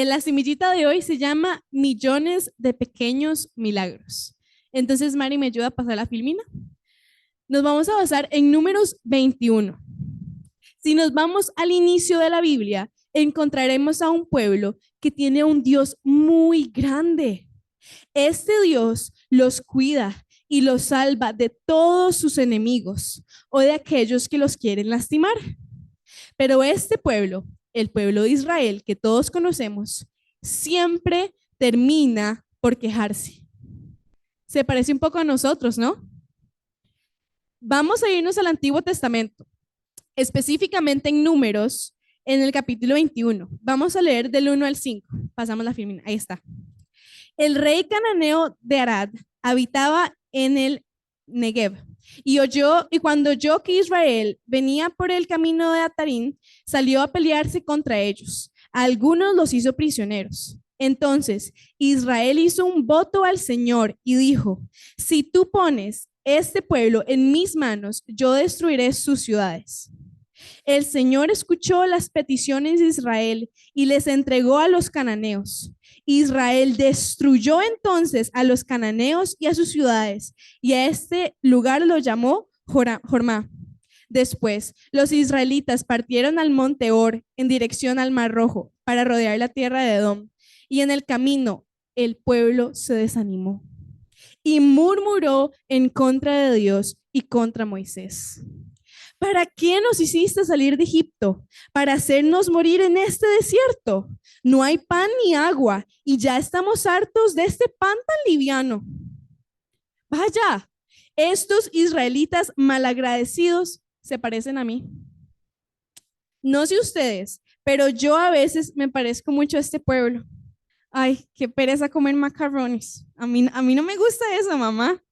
La semillita de hoy se llama Millones de Pequeños Milagros. Entonces, Mari, ¿me ayuda a pasar la filmina? Nos vamos a basar en Números 21. Si nos vamos al inicio de la Biblia, encontraremos a un pueblo que tiene un Dios muy grande. Este Dios los cuida y los salva de todos sus enemigos o de aquellos que los quieren lastimar. Pero este pueblo, el pueblo de Israel que todos conocemos, siempre termina por quejarse. Se parece un poco a nosotros, ¿no? Vamos a irnos al Antiguo Testamento, específicamente en Números, en el capítulo 21. Vamos a leer del 1 al 5. Pasamos la filmina, ahí está. El rey cananeo de Arad habitaba en el Negev y cuando oyó que Israel venía por el camino de Atarín, salió a pelearse contra ellos. A algunos los hizo prisioneros. Entonces Israel hizo un voto al Señor y dijo: si tú pones este pueblo en mis manos, yo destruiré sus ciudades. El Señor escuchó las peticiones de Israel y les entregó a los cananeos. Israel destruyó entonces a los cananeos y a sus ciudades, y a este lugar lo llamó Jormá. Después, los israelitas partieron al monte Or en dirección al Mar Rojo para rodear la tierra de Edom, y en el camino el pueblo se desanimó y murmuró en contra de Dios y contra Moisés. ¿Para qué nos hiciste salir de Egipto? ¿Para hacernos morir en este desierto? No hay pan ni agua y ya estamos hartos de este pan tan liviano. Vaya, estos israelitas malagradecidos se parecen a mí. No sé ustedes, pero yo a veces me parezco mucho a este pueblo. Ay, qué pereza comer macarrones. A mí no me gusta eso, mamá.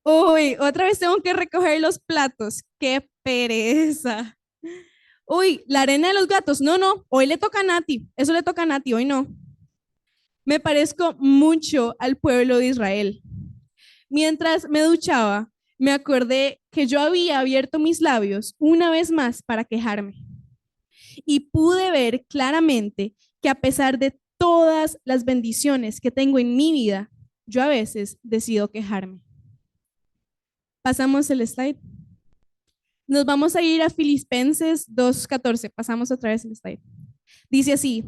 Uy, otra vez tengo que recoger los platos. Qué pereza. Uy, la arena de los gatos. No, no, hoy le toca a Nati. Eso le toca a Nati, hoy no. Me parezco mucho al pueblo de Israel. Mientras me duchaba, me acordé que yo había abierto mis labios una vez más para quejarme. Y pude ver claramente que a pesar de todas las bendiciones que tengo en mi vida, yo a veces decido quejarme. Pasamos el slide. Nos vamos a ir a Filipenses 2:14. Pasamos otra vez el slide. Dice así: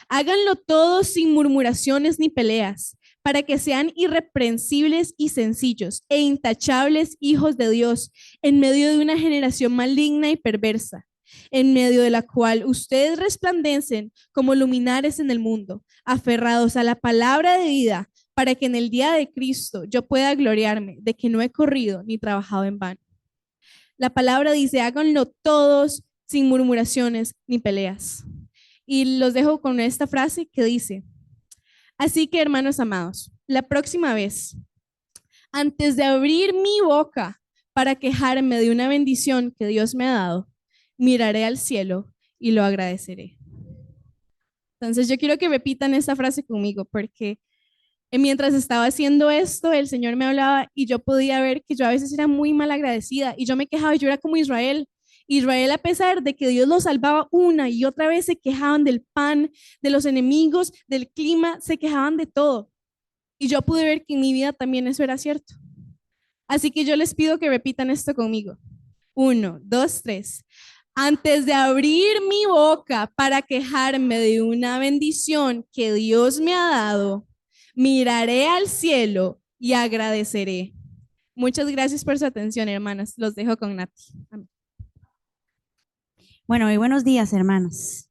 háganlo todos sin murmuraciones ni peleas, para que sean irreprensibles y sencillos e intachables hijos de Dios en medio de una generación maligna y perversa, en medio de la cual ustedes resplandecen como luminares en el mundo, aferrados a la palabra de vida, para que en el día de Cristo yo pueda gloriarme de que no he corrido ni trabajado en vano. La palabra dice: háganlo todos sin murmuraciones ni peleas. Y los dejo con esta frase que dice: así que, hermanos amados, la próxima vez, antes de abrir mi boca para quejarme de una bendición que Dios me ha dado, miraré al cielo y lo agradeceré. Entonces yo quiero que repitan esta frase conmigo, porque mientras estaba haciendo esto, el Señor me hablaba y yo podía ver que yo a veces era muy mal agradecida y yo me quejaba y yo era como Israel. Israel, a pesar de que Dios los salvaba una y otra vez, se quejaban del pan, de los enemigos, del clima, se quejaban de todo. Y yo pude ver que en mi vida también eso era cierto. Así que yo les pido que repitan esto conmigo. 1, 2, 3. Antes de abrir mi boca para quejarme de una bendición que Dios me ha dado, miraré al cielo y agradeceré. Muchas gracias por su atención, hermanas. Los dejo con Nati. Amén. Bueno, muy buenos días, hermanos.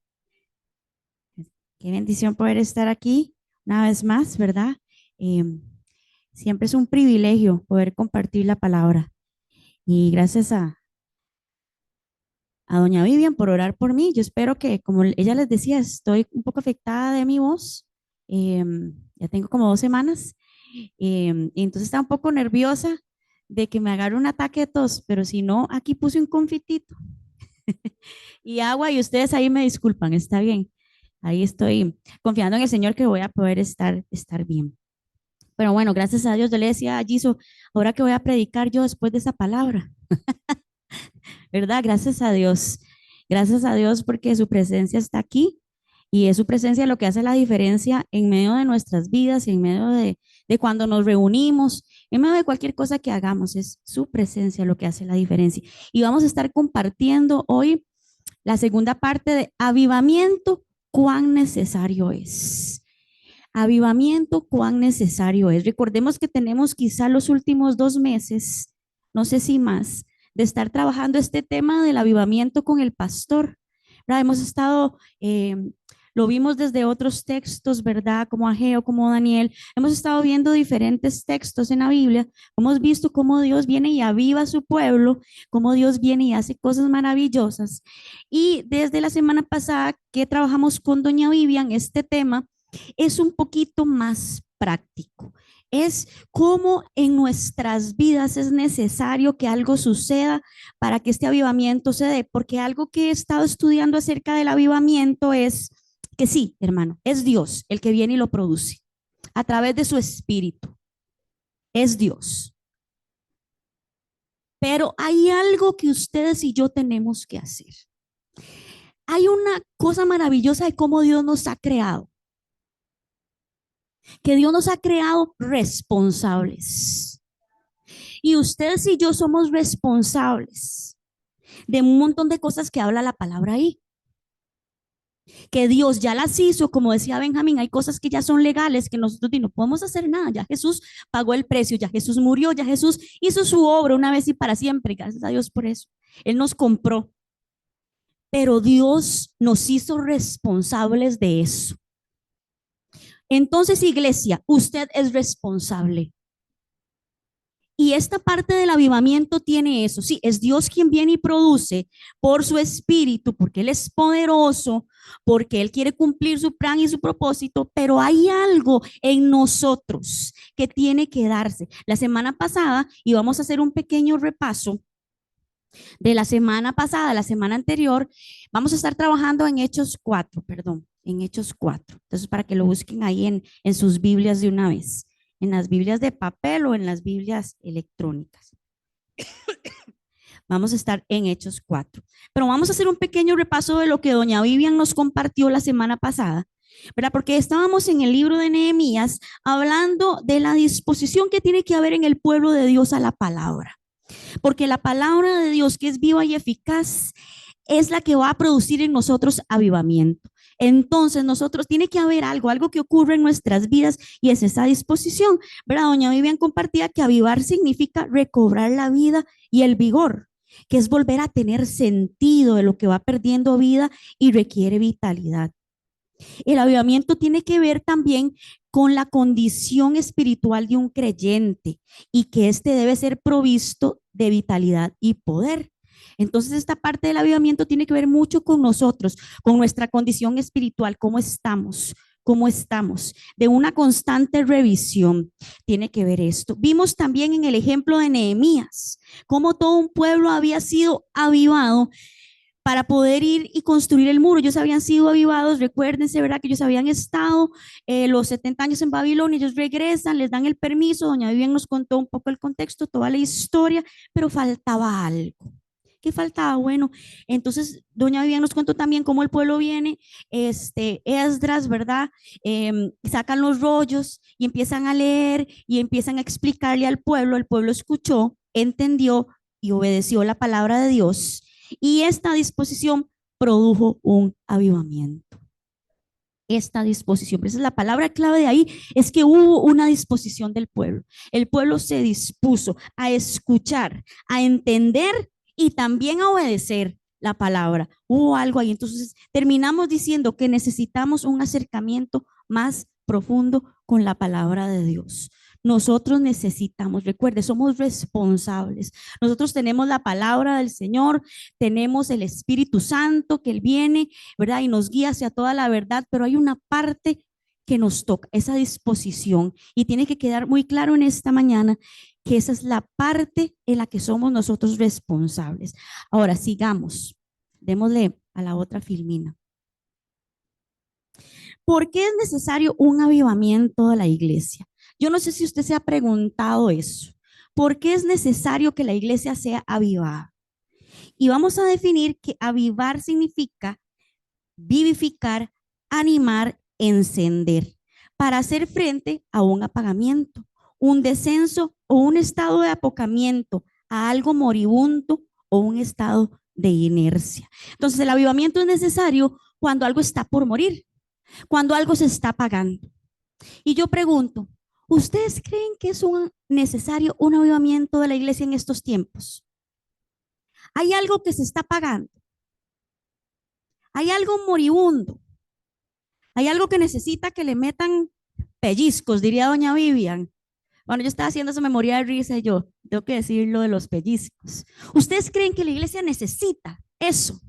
Qué bendición poder estar aquí una vez más, ¿verdad? Siempre es un privilegio poder compartir la palabra. Y gracias a doña Vivian por orar por mí. Yo espero que, como ella les decía, estoy un poco afectada de mi voz. Ya tengo como 2 semanas. Y entonces estaba un poco nerviosa de que me agarre un ataque de tos, pero si no, aquí puse un confitito y agua y ustedes ahí me disculpan, está bien. Ahí estoy confiando en el Señor que voy a poder estar bien. Pero bueno, gracias a Dios, yo le decía a Giso, ahora que voy a predicar yo después de esa palabra, ¿verdad? Gracias a Dios porque su presencia está aquí Y es su presencia lo que hace la diferencia en medio de nuestras vidas y en medio de cuando nos reunimos, en medio de cualquier cosa que hagamos. Es su presencia lo que hace la diferencia. Y vamos a estar compartiendo hoy la segunda parte de avivamiento, cuán necesario es. Avivamiento, cuán necesario es. Recordemos que tenemos quizá los últimos 2 meses, no sé si más, de estar trabajando este tema del avivamiento con el pastor. ¿Verdad? Hemos estado, lo vimos desde otros textos, ¿verdad? Como Ageo, como Daniel. Hemos estado viendo diferentes textos en la Biblia. Hemos visto cómo Dios viene y aviva a su pueblo, cómo Dios viene y hace cosas maravillosas. Y desde la semana pasada que trabajamos con doña Vivian, este tema es un poquito más práctico. Es cómo en nuestras vidas es necesario que algo suceda para que este avivamiento se dé, porque algo que he estado estudiando acerca del avivamiento es que sí, hermano, es Dios el que viene y lo produce a través de su espíritu. Es Dios. Pero hay algo que ustedes y yo tenemos que hacer. Hay una cosa maravillosa de cómo Dios nos ha creado. Que Dios nos ha creado responsables. Y ustedes y yo somos responsables de un montón de cosas que habla la palabra ahí. Que Dios ya las hizo, como decía Benjamín, hay cosas que ya son legales, que nosotros no podemos hacer nada. Ya Jesús pagó el precio, ya Jesús murió, ya Jesús hizo su obra una vez y para siempre. Gracias a Dios por eso. Él nos compró. Pero Dios nos hizo responsables de eso. Entonces, iglesia, usted es responsable. Y esta parte del avivamiento tiene eso. Sí, es Dios quien viene y produce por su espíritu, porque Él es poderoso, porque Él quiere cumplir su plan y su propósito, pero hay algo en nosotros que tiene que darse. La semana pasada, y vamos a hacer un pequeño repaso de la semana pasada, la semana anterior, vamos a estar trabajando en Hechos 4, perdón, en Hechos 4. Entonces, para que lo busquen ahí en sus Biblias de una vez, en las Biblias de papel o en las Biblias electrónicas. Vamos a estar en Hechos 4. Pero vamos a hacer un pequeño repaso de lo que doña Vivian nos compartió la semana pasada, ¿verdad? Porque estábamos en el libro de Nehemías hablando de la disposición que tiene que haber en el pueblo de Dios a la palabra. Porque la palabra de Dios, que es viva y eficaz, es la que va a producir en nosotros avivamiento. Entonces, nosotros tiene que haber algo que ocurre en nuestras vidas y es esa disposición. ¿Verdad? Doña Vivian compartía que avivar significa recobrar la vida y el vigor, que es volver a tener sentido de lo que va perdiendo vida y requiere vitalidad. El avivamiento tiene que ver también con la condición espiritual de un creyente y que éste debe ser provisto de vitalidad y poder. Entonces, esta parte del avivamiento tiene que ver mucho con nosotros, con nuestra condición espiritual, cómo estamos, de una constante revisión. Tiene que ver esto. Vimos también en el ejemplo de Nehemías, cómo todo un pueblo había sido avivado para poder ir y construir el muro. Ellos habían sido avivados, recuérdense, ¿verdad? Que ellos habían estado los 70 años en Babilonia, ellos regresan, les dan el permiso, doña Vivian nos contó un poco el contexto, toda la historia, pero faltaba algo. ¿Qué faltaba? Bueno, entonces doña Vivian nos contó también cómo el pueblo viene, Esdras, ¿verdad? Sacan los rollos y empiezan a leer y empiezan a explicarle al pueblo, el pueblo escuchó, entendió y obedeció la palabra de Dios. Y esta disposición produjo un avivamiento. Esta disposición, esa es la palabra clave de ahí, es que hubo una disposición del pueblo. El pueblo se dispuso a escuchar, a entender y también a obedecer la palabra. Hubo algo ahí. Entonces terminamos diciendo que necesitamos un acercamiento más profundo con la palabra de Dios. Nosotros necesitamos, recuerde, somos responsables. Nosotros tenemos la palabra del Señor, tenemos el Espíritu Santo que Él viene, ¿verdad? Y nos guía hacia toda la verdad, pero hay una parte que nos toca, esa disposición. Y tiene que quedar muy claro en esta mañana que esa es la parte en la que somos nosotros responsables. Ahora, sigamos. Démosle a la otra filmina. ¿Por qué es necesario un avivamiento de la iglesia? Yo no sé si usted se ha preguntado eso. ¿Por qué es necesario que la iglesia sea avivada? Y vamos a definir que avivar significa vivificar, animar, encender, para hacer frente a un apagamiento, un descenso o un estado de apocamiento, a algo moribundo o un estado de inercia. Entonces, el avivamiento es necesario cuando algo está por morir, cuando algo se está apagando. Y yo pregunto, ¿ustedes creen que es necesario un avivamiento de la iglesia en estos tiempos? Hay algo que se está apagando, hay algo moribundo, hay algo que necesita que le metan pellizcos, diría doña Vivian. Bueno, yo estaba haciendo esa memoria de risa y yo tengo que decir lo de los pellizcos. ¿Ustedes creen que la iglesia necesita eso?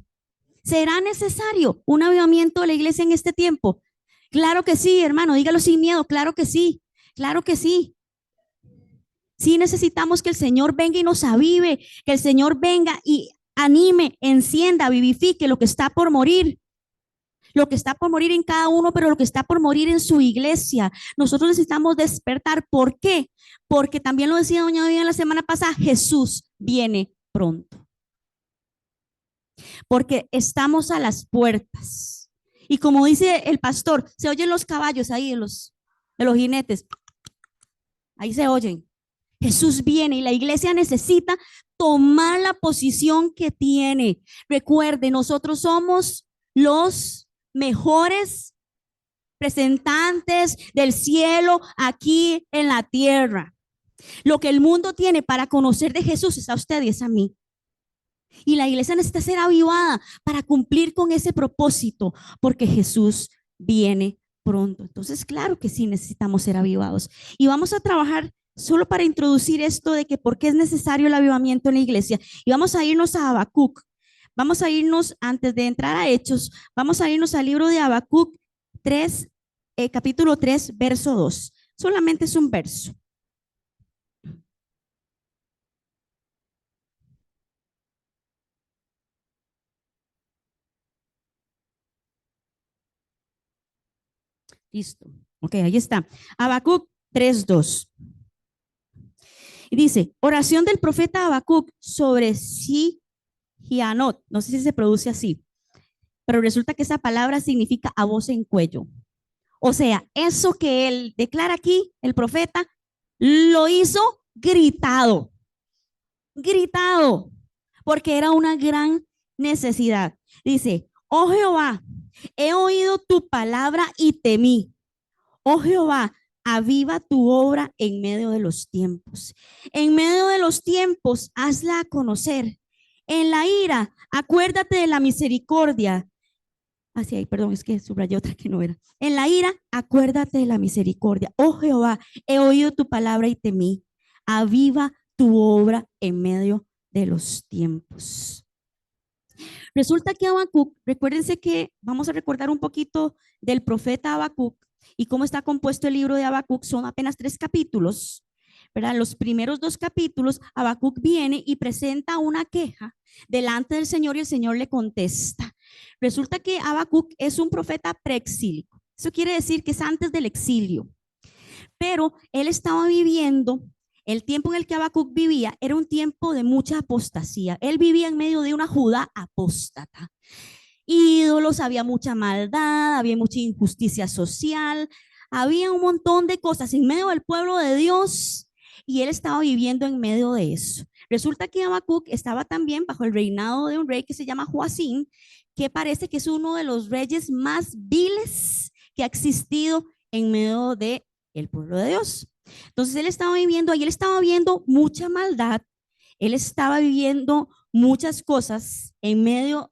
¿Será necesario un avivamiento de la iglesia en este tiempo? Claro que sí, hermano, dígalo sin miedo, claro que sí, claro que sí. Sí necesitamos que el Señor venga y nos avive, que el Señor venga y anime, encienda, vivifique lo que está por morir. Lo que está por morir en cada uno, pero lo que está por morir en su iglesia. Nosotros necesitamos despertar. ¿Por qué? Porque también lo decía doña Vivian la semana pasada, Jesús viene pronto. Porque estamos a las puertas. Y como dice el pastor, se oyen los caballos ahí de los jinetes. Ahí se oyen. Jesús viene y la iglesia necesita tomar la posición que tiene. Recuerde, nosotros somos los mejores representantes del cielo aquí en la tierra. Lo que el mundo tiene para conocer de Jesús es a usted y es a mí. Y la iglesia necesita ser avivada para cumplir con ese propósito, porque Jesús viene pronto. Entonces, claro que sí necesitamos ser avivados. Y vamos a trabajar solo para introducir esto de que por qué es necesario el avivamiento en la iglesia. Y vamos a irnos a Habacuc. Vamos a irnos, antes de entrar a Hechos, vamos a irnos al libro de Habacuc 3, capítulo 3, verso 2. Solamente es un verso. Listo. Ok, ahí está. Habacuc 3:2. Y dice, oración del profeta Habacuc sobre Sigianot. No sé si se produce así, pero resulta que esa palabra significa a voz en cuello. O sea, eso que él declara aquí, el profeta, lo hizo gritado, gritado, porque era una gran necesidad. Dice, oh Jehová, he oído tu palabra y temí. Oh Jehová, aviva tu obra en medio de los tiempos. En medio de los tiempos, hazla a conocer. En la ira, acuérdate de la misericordia. Así ahí, perdón, es que subrayé otra que no era. En la ira, acuérdate de la misericordia. Oh Jehová, he oído tu palabra y temí. Aviva tu obra en medio de los tiempos. Resulta que Habacuc, recuérdense que vamos a recordar un poquito del profeta Habacuc y cómo está compuesto el libro de Habacuc. Son apenas 3 capítulos, ¿verdad? Los primeros 2 capítulos, Habacuc viene y presenta una queja delante del Señor y el Señor le contesta. Resulta que Habacuc es un profeta preexílico. Eso quiere decir que es antes del exilio, pero él estaba viviendo. El tiempo en el que Habacuc vivía era un tiempo de mucha apostasía. Él vivía en medio de una Judá apóstata. Ídolos, había mucha maldad, había mucha injusticia social, había un montón de cosas en medio del pueblo de Dios y él estaba viviendo en medio de eso. Resulta que Habacuc estaba también bajo el reinado de un rey que se llama Joacín, que parece que es uno de los reyes más viles que ha existido en medio de el pueblo de Dios. Entonces él estaba viviendo ahí, él estaba viendo mucha maldad, él estaba viviendo muchas cosas en medio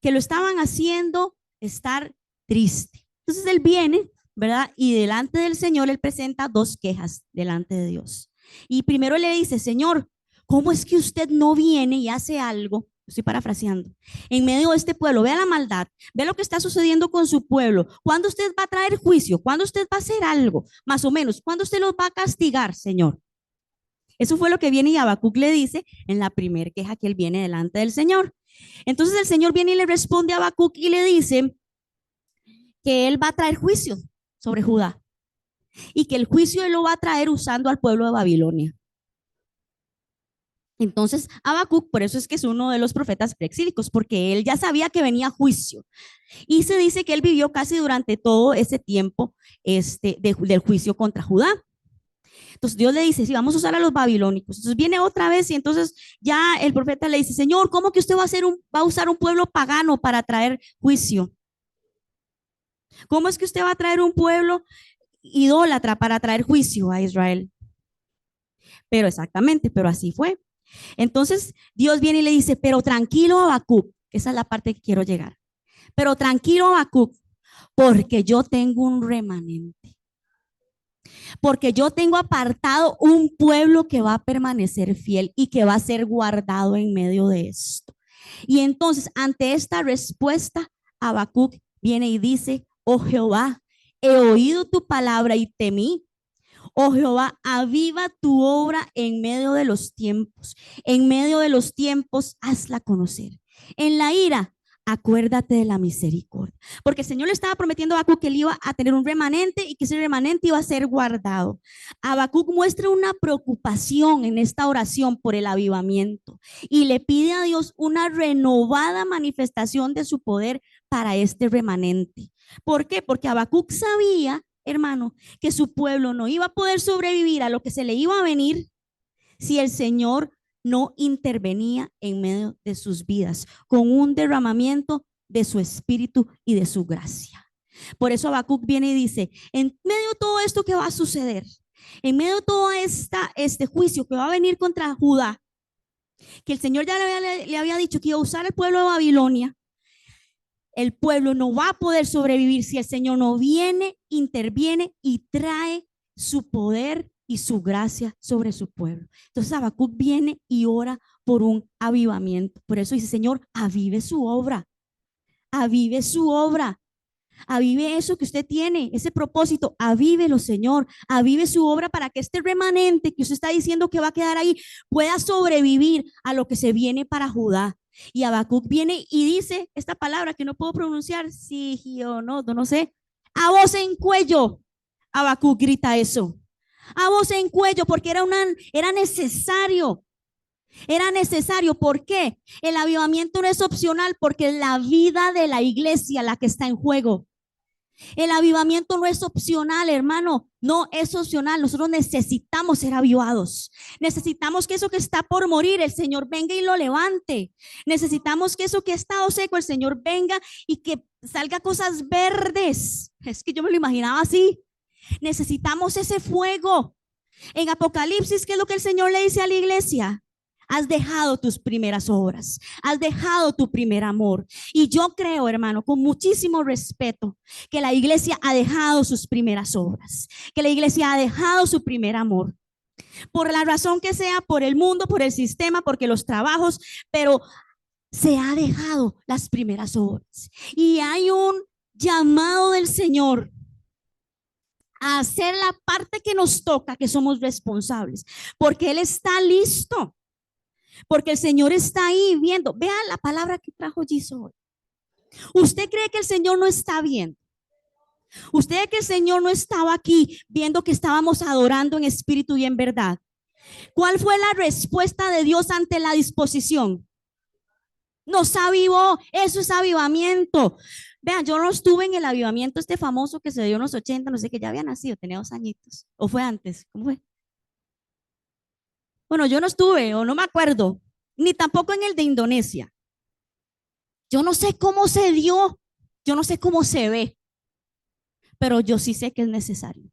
que lo estaban haciendo estar triste. Entonces él viene, ¿verdad? Y delante del Señor él presenta 2 quejas delante de Dios. Y primero le dice, Señor, ¿cómo es que usted no viene y hace algo? Estoy parafraseando. En medio de este pueblo, vea la maldad, vea lo que está sucediendo con su pueblo. ¿Cuándo usted va a traer juicio? ¿Cuándo usted va a hacer algo? Más o menos, ¿cuándo usted los va a castigar, Señor? Eso fue lo que viene y Habacuc le dice en la primera queja que él viene delante del Señor. Entonces el Señor viene y le responde a Habacuc y le dice que él va a traer juicio sobre Judá y que el juicio él lo va a traer usando al pueblo de Babilonia. Entonces, Habacuc, por eso es que es uno de los profetas preexílicos, porque él ya sabía que venía juicio. Y se dice que él vivió casi durante todo ese tiempo del juicio contra Judá. Entonces Dios le dice, sí, vamos a usar a los babilónicos. Entonces viene otra vez y entonces ya el profeta le dice, Señor, ¿cómo que usted va a usar un pueblo pagano para traer juicio? ¿Cómo es que usted va a traer un pueblo idólatra para traer juicio a Israel? Pero exactamente, pero así fue. Entonces Dios viene y le dice, pero tranquilo, Habacuc, esa es la parte que quiero llegar. Pero tranquilo, Habacuc, porque yo tengo un remanente. Porque yo tengo apartado un pueblo que va a permanecer fiel y que va a ser guardado en medio de esto. Y entonces, ante esta respuesta, Habacuc viene y dice, oh Jehová, he oído tu palabra y temí. Oh Jehová, aviva tu obra en medio de los tiempos. En medio de los tiempos, hazla conocer. En la ira, acuérdate de la misericordia. Porque el Señor le estaba prometiendo a Habacuc que él iba a tener un remanente y que ese remanente iba a ser guardado. Habacuc muestra una preocupación en esta oración por el avivamiento y le pide a Dios una renovada manifestación de su poder para este remanente. ¿Por qué? Porque Habacuc sabía, hermano, que su pueblo no iba a poder sobrevivir a lo que se le iba a venir si el Señor no intervenía en medio de sus vidas con un derramamiento de su espíritu y de su gracia. Por eso Habacuc viene y dice, en medio de todo esto que va a suceder, en medio de todo este juicio que va a venir contra Judá, que el Señor ya le había dicho que iba a usar el pueblo de Babilonia, el pueblo no va a poder sobrevivir si el Señor no viene, interviene y trae su poder y su gracia sobre su pueblo. Entonces Habacuc viene y ora por un avivamiento. Por eso dice, Señor, avive su obra, avive su obra, avive eso que usted tiene, ese propósito, avívelo, Señor, avive su obra para que este remanente que usted está diciendo que va a quedar ahí pueda sobrevivir a lo que se viene para Judá. Y Habacuc viene y dice esta palabra que no puedo pronunciar, sí, no sé, a voz en cuello. Habacuc grita eso, a voz en cuello, porque era necesario. Era necesario. ¿Por qué? El avivamiento no es opcional, porque es la vida de la iglesia la que está en juego. El avivamiento no es opcional, hermano, no es opcional. Nosotros necesitamos ser avivados. Necesitamos que eso que está por morir, el Señor venga y lo levante. Necesitamos que eso que ha estado seco, el Señor venga y que salga cosas verdes. Es que yo me lo imaginaba así. Necesitamos ese fuego. En Apocalipsis, ¿qué es lo que el Señor le dice a la iglesia? Has dejado tus primeras obras, has dejado tu primer amor. Y yo creo, hermano, con muchísimo respeto, que la iglesia ha dejado sus primeras obras, que la iglesia ha dejado su primer amor. Por la razón que sea, por el mundo, por el sistema, porque los trabajos, pero se ha dejado las primeras obras. Y hay un llamado del Señor a hacer la parte que nos toca, que somos responsables, porque Él está listo. Porque el Señor está ahí viendo. Vean la palabra que trajo Giselle hoy. ¿Usted cree que el Señor no está viendo? ¿Usted cree que el Señor no estaba aquí viendo que estábamos adorando en espíritu y en verdad? ¿Cuál fue la respuesta de Dios ante la disposición? Nos avivó. Eso es avivamiento. Vean, yo no estuve en el avivamiento este famoso que se dio en los 80, no sé, que ya había nacido, tenía 2 añitos. ¿O fue antes? ¿Cómo fue? Bueno, yo no estuve o no me acuerdo, ni tampoco en el de Indonesia. Yo no sé cómo se dio, yo no sé cómo se ve, pero yo sí sé que es necesario.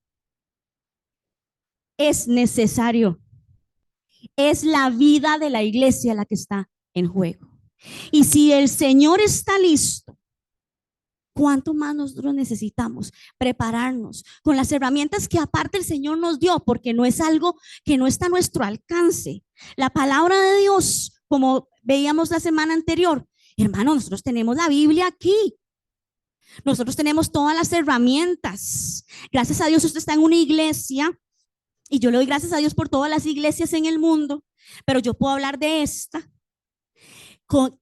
Es necesario. Es la vida de la iglesia la que está en juego. Y si el Señor está listo, ¿cuánto más nosotros necesitamos prepararnos con las herramientas que aparte el Señor nos dio? Porque no es algo que no está a nuestro alcance. La palabra de Dios, como veíamos la semana anterior, hermano, nosotros tenemos la Biblia aquí. Nosotros tenemos todas las herramientas. Gracias a Dios usted está en una iglesia y yo le doy gracias a Dios por todas las iglesias en el mundo, pero yo puedo hablar de esta,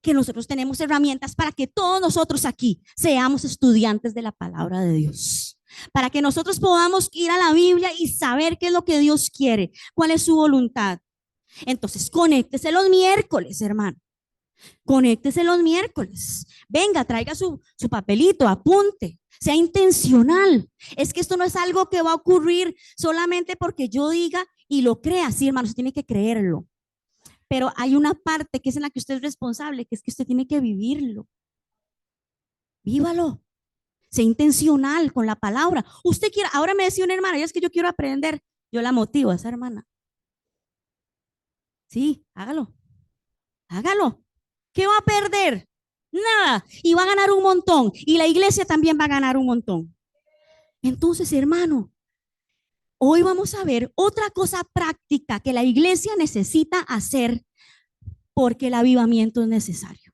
que nosotros tenemos herramientas para que todos nosotros aquí seamos estudiantes de la palabra de Dios, para que nosotros podamos ir a la Biblia y saber qué es lo que Dios quiere, cuál es su voluntad. Entonces, conéctese los miércoles, hermano. Conéctese los miércoles. Venga, traiga su papelito, apunte. Sea intencional. Es que esto no es algo que va a ocurrir solamente porque yo diga y lo crea. Sí, hermano, usted tiene que creerlo. Pero hay una parte que es en la que usted es responsable, que es que usted tiene que vivirlo. Vívalo. Sea intencional con la palabra. Usted quiere, ahora me decía una hermana, ya es que yo quiero aprender. Yo la motivo a esa hermana. Sí, hágalo. Hágalo. ¿Qué va a perder? Nada. Y va a ganar un montón. Y la iglesia también va a ganar un montón. Entonces, hermano, hoy vamos a ver otra cosa práctica que la iglesia necesita hacer porque el avivamiento es necesario.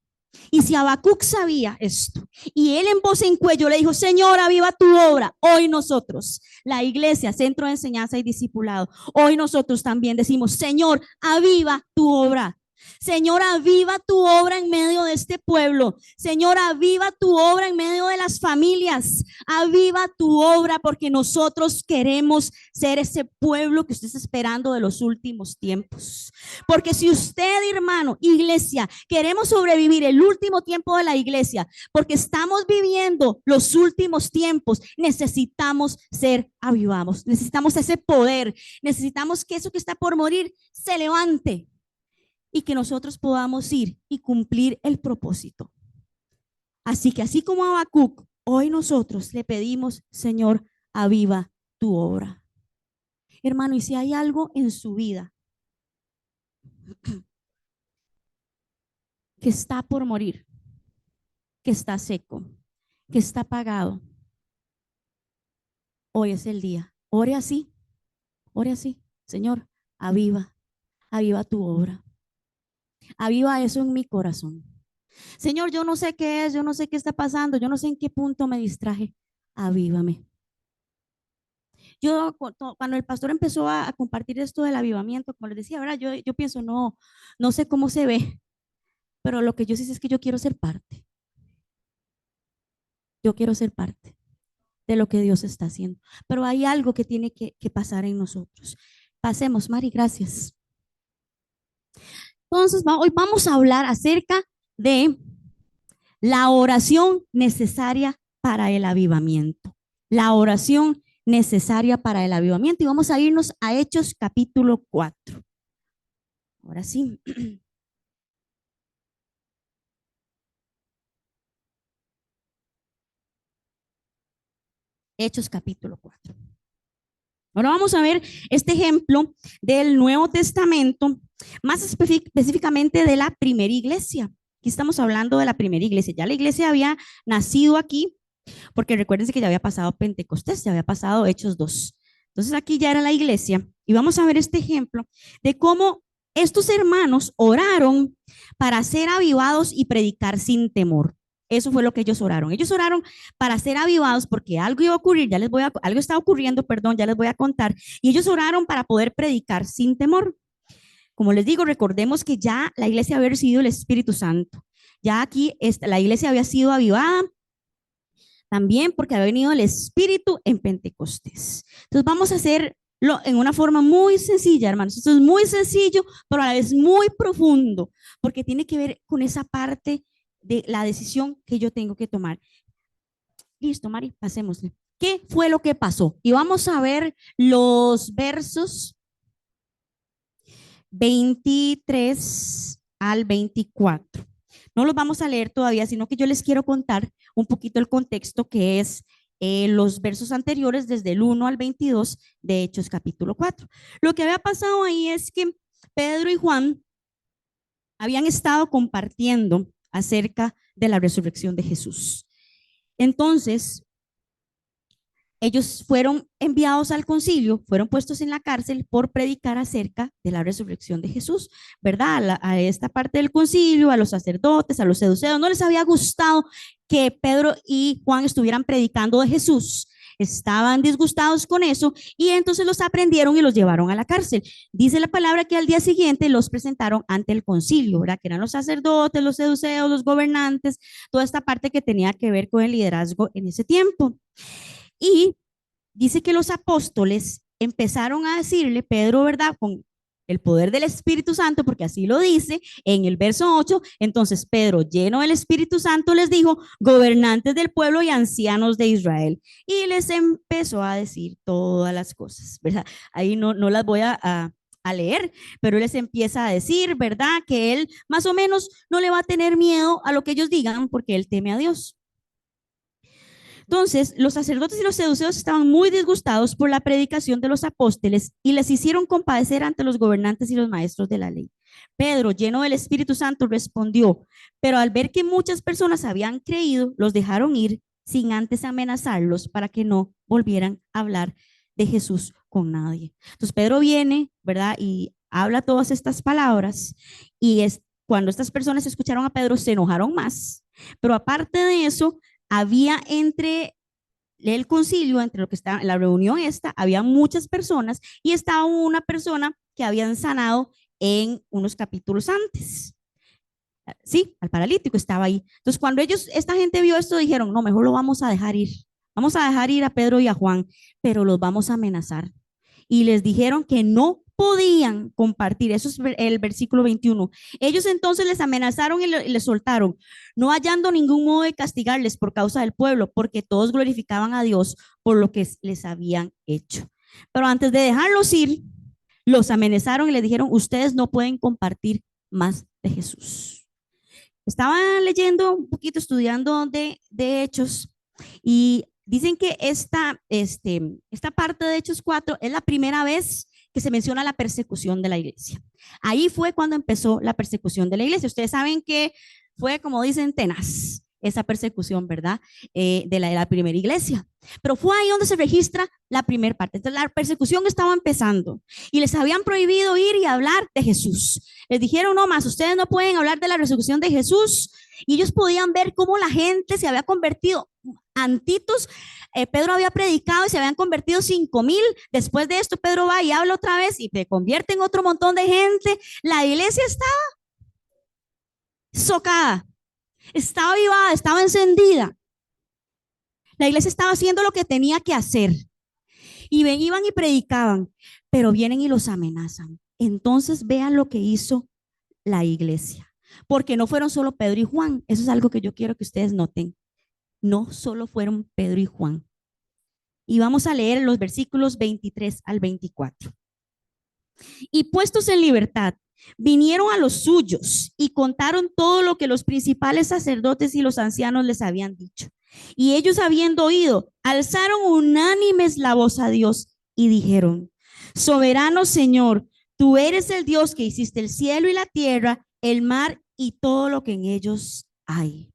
Y si Habacuc sabía esto, y él en voz en cuello le dijo, Señor, aviva tu obra, hoy nosotros, la iglesia, centro de enseñanza y discipulado, hoy nosotros también decimos, Señor, aviva tu obra. Señor, aviva tu obra en medio de este pueblo. Señor, aviva tu obra en medio de las familias. Aviva tu obra porque nosotros queremos ser ese pueblo que usted está esperando de los últimos tiempos. Porque si usted, hermano, iglesia, queremos sobrevivir el último tiempo de la iglesia, porque estamos viviendo los últimos tiempos, necesitamos ser avivados. Necesitamos ese poder. Necesitamos que eso que está por morir se levante y que nosotros podamos ir y cumplir el propósito. Así que así como Habacuc, hoy nosotros le pedimos, Señor, aviva tu obra. Hermano, y si hay algo en su vida que está por morir, que está seco, que está apagado, hoy es el día. Ore así, Señor, aviva tu obra. Aviva eso en mi corazón. Señor, yo no sé qué es, yo no sé qué está pasando, yo no sé en qué punto me distraje. Avívame. Yo, cuando el pastor empezó a compartir esto del avivamiento, como les decía, ¿verdad? Yo pienso, no sé cómo se ve, pero lo que yo sí sé es que yo quiero ser parte. Yo quiero ser parte de lo que Dios está haciendo. Pero hay algo que tiene que pasar en nosotros. Pasemos, Mari, gracias. Entonces, hoy vamos a hablar acerca de la oración necesaria para el avivamiento. La oración necesaria para el avivamiento. Y vamos a irnos a Hechos capítulo 4. Ahora sí. Hechos capítulo 4. Ahora vamos a ver este ejemplo del Nuevo Testamento, más específicamente de la primera iglesia. Aquí estamos hablando de la primera iglesia. Ya la iglesia había nacido aquí, porque recuérdense que ya había pasado Pentecostés, ya había pasado Hechos 2. Entonces aquí ya era la iglesia y vamos a ver este ejemplo de cómo estos hermanos oraron para ser avivados y predicar sin temor. Eso fue lo que ellos oraron. Ellos oraron para ser avivados porque algo iba a ocurrir, algo estaba ocurriendo, perdón, ya les voy a contar. Y ellos oraron para poder predicar sin temor. Como les digo, recordemos que ya la iglesia había recibido el Espíritu Santo. Ya aquí la iglesia había sido avivada también porque había venido el Espíritu en Pentecostés. Entonces vamos a hacerlo en una forma muy sencilla, hermanos. Esto es muy sencillo, pero a la vez muy profundo, porque tiene que ver con esa parte de la decisión que yo tengo que tomar. Listo, Mari, pasémosle. ¿Qué fue lo que pasó? Y vamos a ver los versos 23 al 24. No los vamos a leer todavía, sino que yo les quiero contar un poquito el contexto que es los versos anteriores desde el 1 al 22 de Hechos capítulo 4. Lo que había pasado ahí es que Pedro y Juan habían estado compartiendo acerca de la resurrección de Jesús. Entonces, ellos fueron enviados al concilio, fueron puestos en la cárcel por predicar acerca de la resurrección de Jesús, ¿verdad? A esta parte del concilio, a los sacerdotes, a los seduceos, no les había gustado que Pedro y Juan estuvieran predicando de Jesús. Estaban disgustados con eso y entonces los aprendieron y los llevaron a la cárcel. Dice la palabra que al día siguiente los presentaron ante el concilio, ¿verdad? Que eran los sacerdotes, los seduceos, los gobernantes, toda esta parte que tenía que ver con el liderazgo en ese tiempo. Y dice que los apóstoles empezaron a decirle, Pedro, ¿verdad? el poder del Espíritu Santo, porque así lo dice en el verso 8. Entonces Pedro, lleno del Espíritu Santo, les dijo: gobernantes del pueblo y ancianos de Israel. Y les empezó a decir todas las cosas, ¿verdad? Ahí no las voy a leer, pero él les empieza a decir, ¿verdad? Que él más o menos no le va a tener miedo a lo que ellos digan porque él teme a Dios. Entonces, los sacerdotes y los seduceos estaban muy disgustados por la predicación de los apóstoles y les hicieron compadecer ante los gobernantes y los maestros de la ley. Pedro, lleno del Espíritu Santo, respondió, pero al ver que muchas personas habían creído, los dejaron ir sin antes amenazarlos para que no volvieran a hablar de Jesús con nadie. Entonces, Pedro viene, ¿verdad? Y habla todas estas palabras y cuando estas personas escucharon a Pedro se enojaron más, pero aparte de eso, había entre el concilio, entre lo que está en la reunión había muchas personas y estaba una persona que habían sanado en unos capítulos antes. Sí, al paralítico estaba ahí. Entonces, cuando esta gente vio esto, dijeron, no, mejor lo vamos a dejar ir. Vamos a dejar ir a Pedro y a Juan, pero los vamos a amenazar. Y les dijeron que no podían compartir. Eso es el versículo 21. Ellos entonces les amenazaron y les soltaron, no hallando ningún modo de castigarles por causa del pueblo, porque todos glorificaban a Dios por lo que les habían hecho. Pero antes de dejarlos ir, los amenazaron y les dijeron, ustedes no pueden compartir más de Jesús. Estaba leyendo un poquito, estudiando de Hechos, y dicen que esta parte de Hechos 4 es la primera vez que se menciona la persecución de la iglesia. Ahí fue cuando empezó la persecución de la iglesia. Ustedes saben que fue, como dicen, tenaz esa persecución, ¿verdad? De la primera iglesia. Pero fue ahí donde se registra la primera parte. Entonces la persecución estaba empezando y les habían prohibido ir y hablar de Jesús. Les dijeron, no más, ustedes no pueden hablar de la resurrección de Jesús. Y ellos podían ver cómo la gente se había convertido. Antitos, Pedro había predicado y se habían convertido 5,000. Después de esto, Pedro va y habla otra vez y se convierte en otro montón de gente. La iglesia estaba socada, estaba avivada, estaba encendida. La iglesia estaba haciendo lo que tenía que hacer. Y iban y predicaban, pero vienen y los amenazan. Entonces vean lo que hizo la iglesia. Porque no fueron solo Pedro y Juan. Eso es algo que yo quiero que ustedes noten. No solo fueron Pedro y Juan. Y vamos a leer los versículos 23 al 24. Y puestos en libertad, vinieron a los suyos y contaron todo lo que los principales sacerdotes y los ancianos les habían dicho. Y ellos, habiendo oído, alzaron unánimes la voz a Dios y dijeron: soberano Señor, tú eres el Dios que hiciste el cielo y la tierra, el mar y todo lo que en ellos hay.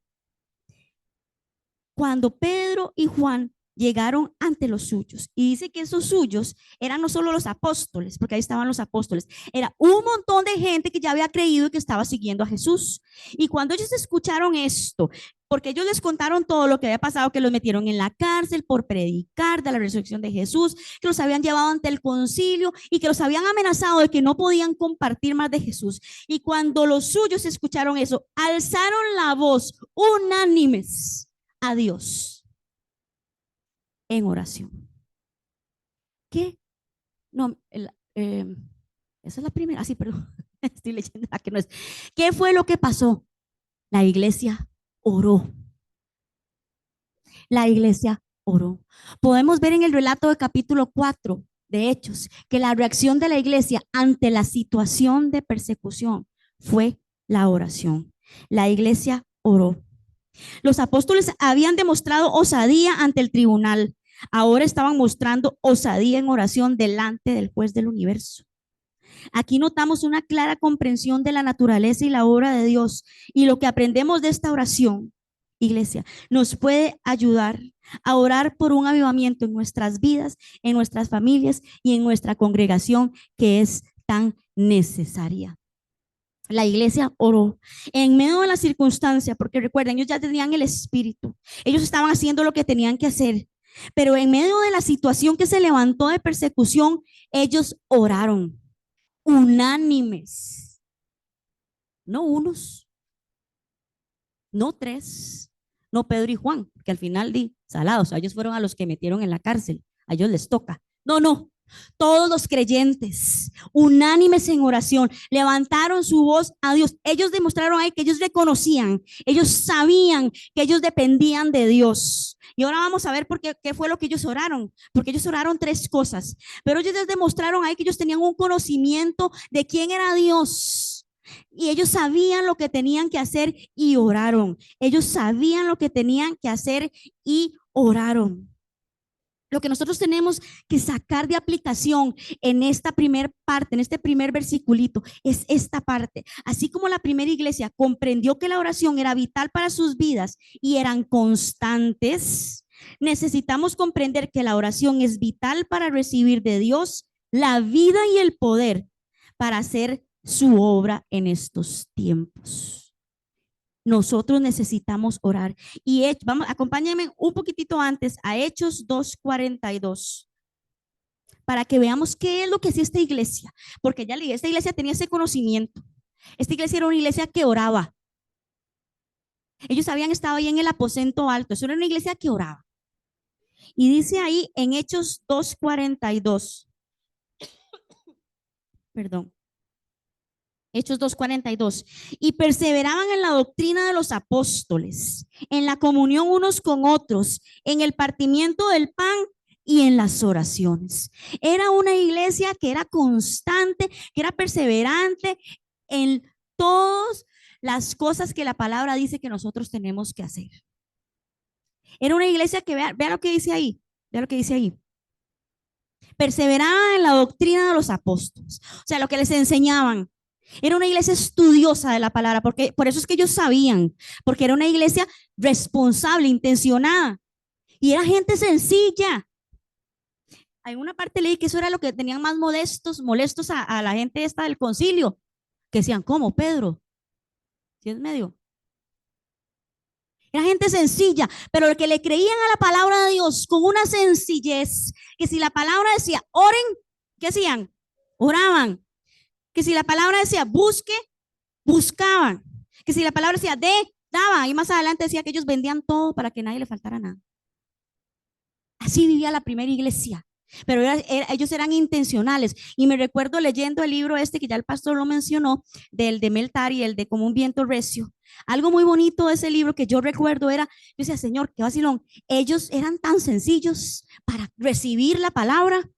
Cuando Pedro y Juan llegaron ante los suyos, y dice que esos suyos eran no solo los apóstoles, porque ahí estaban los apóstoles, era un montón de gente que ya había creído y que estaba siguiendo a Jesús. Y cuando ellos escucharon esto, porque ellos les contaron todo lo que había pasado, que los metieron en la cárcel por predicar de la resurrección de Jesús, que los habían llevado ante el concilio y que los habían amenazado de que no podían compartir más de Jesús. Y cuando los suyos escucharon eso, alzaron la voz unánimes a Dios en oración. ¿Qué? No, esa es la primera. Sí, perdón, estoy leyendo la que no es. ¿Qué fue lo que pasó? La iglesia oró. La iglesia oró. Podemos ver en el relato del capítulo 4 de Hechos que la reacción de la iglesia ante la situación de persecución fue la oración. La iglesia oró. Los apóstoles habían demostrado osadía ante el tribunal. Ahora estaban mostrando osadía en oración delante del juez del universo. Aquí notamos una clara comprensión de la naturaleza y la obra de Dios, y lo que aprendemos de esta oración, iglesia, nos puede ayudar a orar por un avivamiento en nuestras vidas, en nuestras familias y en nuestra congregación, que es tan necesaria. La iglesia oró en medio de la circunstancia, porque recuerden, ellos ya tenían el espíritu, ellos estaban haciendo lo que tenían que hacer, pero en medio de la situación que se levantó de persecución, ellos oraron unánimes, no unos, no tres, no Pedro y Juan, que al final salados, ellos fueron a los que metieron en la cárcel, a ellos les toca. No, Todos los creyentes, unánimes en oración, levantaron su voz a Dios. Ellos demostraron ahí que ellos reconocían, ellos sabían que ellos dependían de Dios. Y ahora vamos a ver qué fue lo que ellos oraron. Porque ellos oraron tres cosas. Pero ellos demostraron ahí que ellos tenían un conocimiento de quién era Dios. Y ellos sabían lo que tenían que hacer y oraron. Ellos sabían lo que tenían que hacer y oraron. Lo que nosotros tenemos que sacar de aplicación en esta primer parte, en este primer versiculito, es esta parte. Así como la primera iglesia comprendió que la oración era vital para sus vidas y eran constantes, necesitamos comprender que la oración es vital para recibir de Dios la vida y el poder para hacer su obra en estos tiempos. Nosotros necesitamos orar. Y vamos, acompáñenme un poquitito antes a Hechos 2:42 para que veamos qué es lo que hacía esta iglesia. Porque ya leí, esta iglesia tenía ese conocimiento. Esta iglesia era una iglesia que oraba. Ellos habían estado ahí en el aposento alto. Eso era una iglesia que oraba. Y dice ahí en Hechos 2:42. Perdón. Hechos 2:42. Y perseveraban en la doctrina de los apóstoles, en la comunión unos con otros, en el partimiento del pan y en las oraciones. Era una iglesia que era constante, que era perseverante en todas las cosas que la palabra dice que nosotros tenemos que hacer. Era una iglesia que, vea lo que dice ahí, vea lo que dice ahí. Perseveraban en la doctrina de los apóstoles, o sea, lo que les enseñaban. Era una iglesia estudiosa de la palabra, porque por eso es que ellos sabían, porque era una iglesia responsable, intencionada, y era gente sencilla. Hay una parte leí que eso era lo que tenían más molestos a la gente esta del concilio, que decían, ¿cómo, Pedro? Si es medio. Era gente sencilla, pero el que le creían a la palabra de Dios con una sencillez, que si la palabra decía, oren, ¿qué hacían? Oraban. Que si la palabra decía busque, buscaban. Que si la palabra decía daban. Y más adelante decía que ellos vendían todo para que nadie le faltara nada. Así vivía la primera iglesia. Pero ellos eran intencionales. Y me recuerdo leyendo el libro este que ya el pastor lo mencionó, del de Mel Tari, el de Como un viento recio. Algo muy bonito de ese libro que yo recuerdo era, yo decía, Señor, qué vacilón. Ellos eran tan sencillos para recibir la palabra.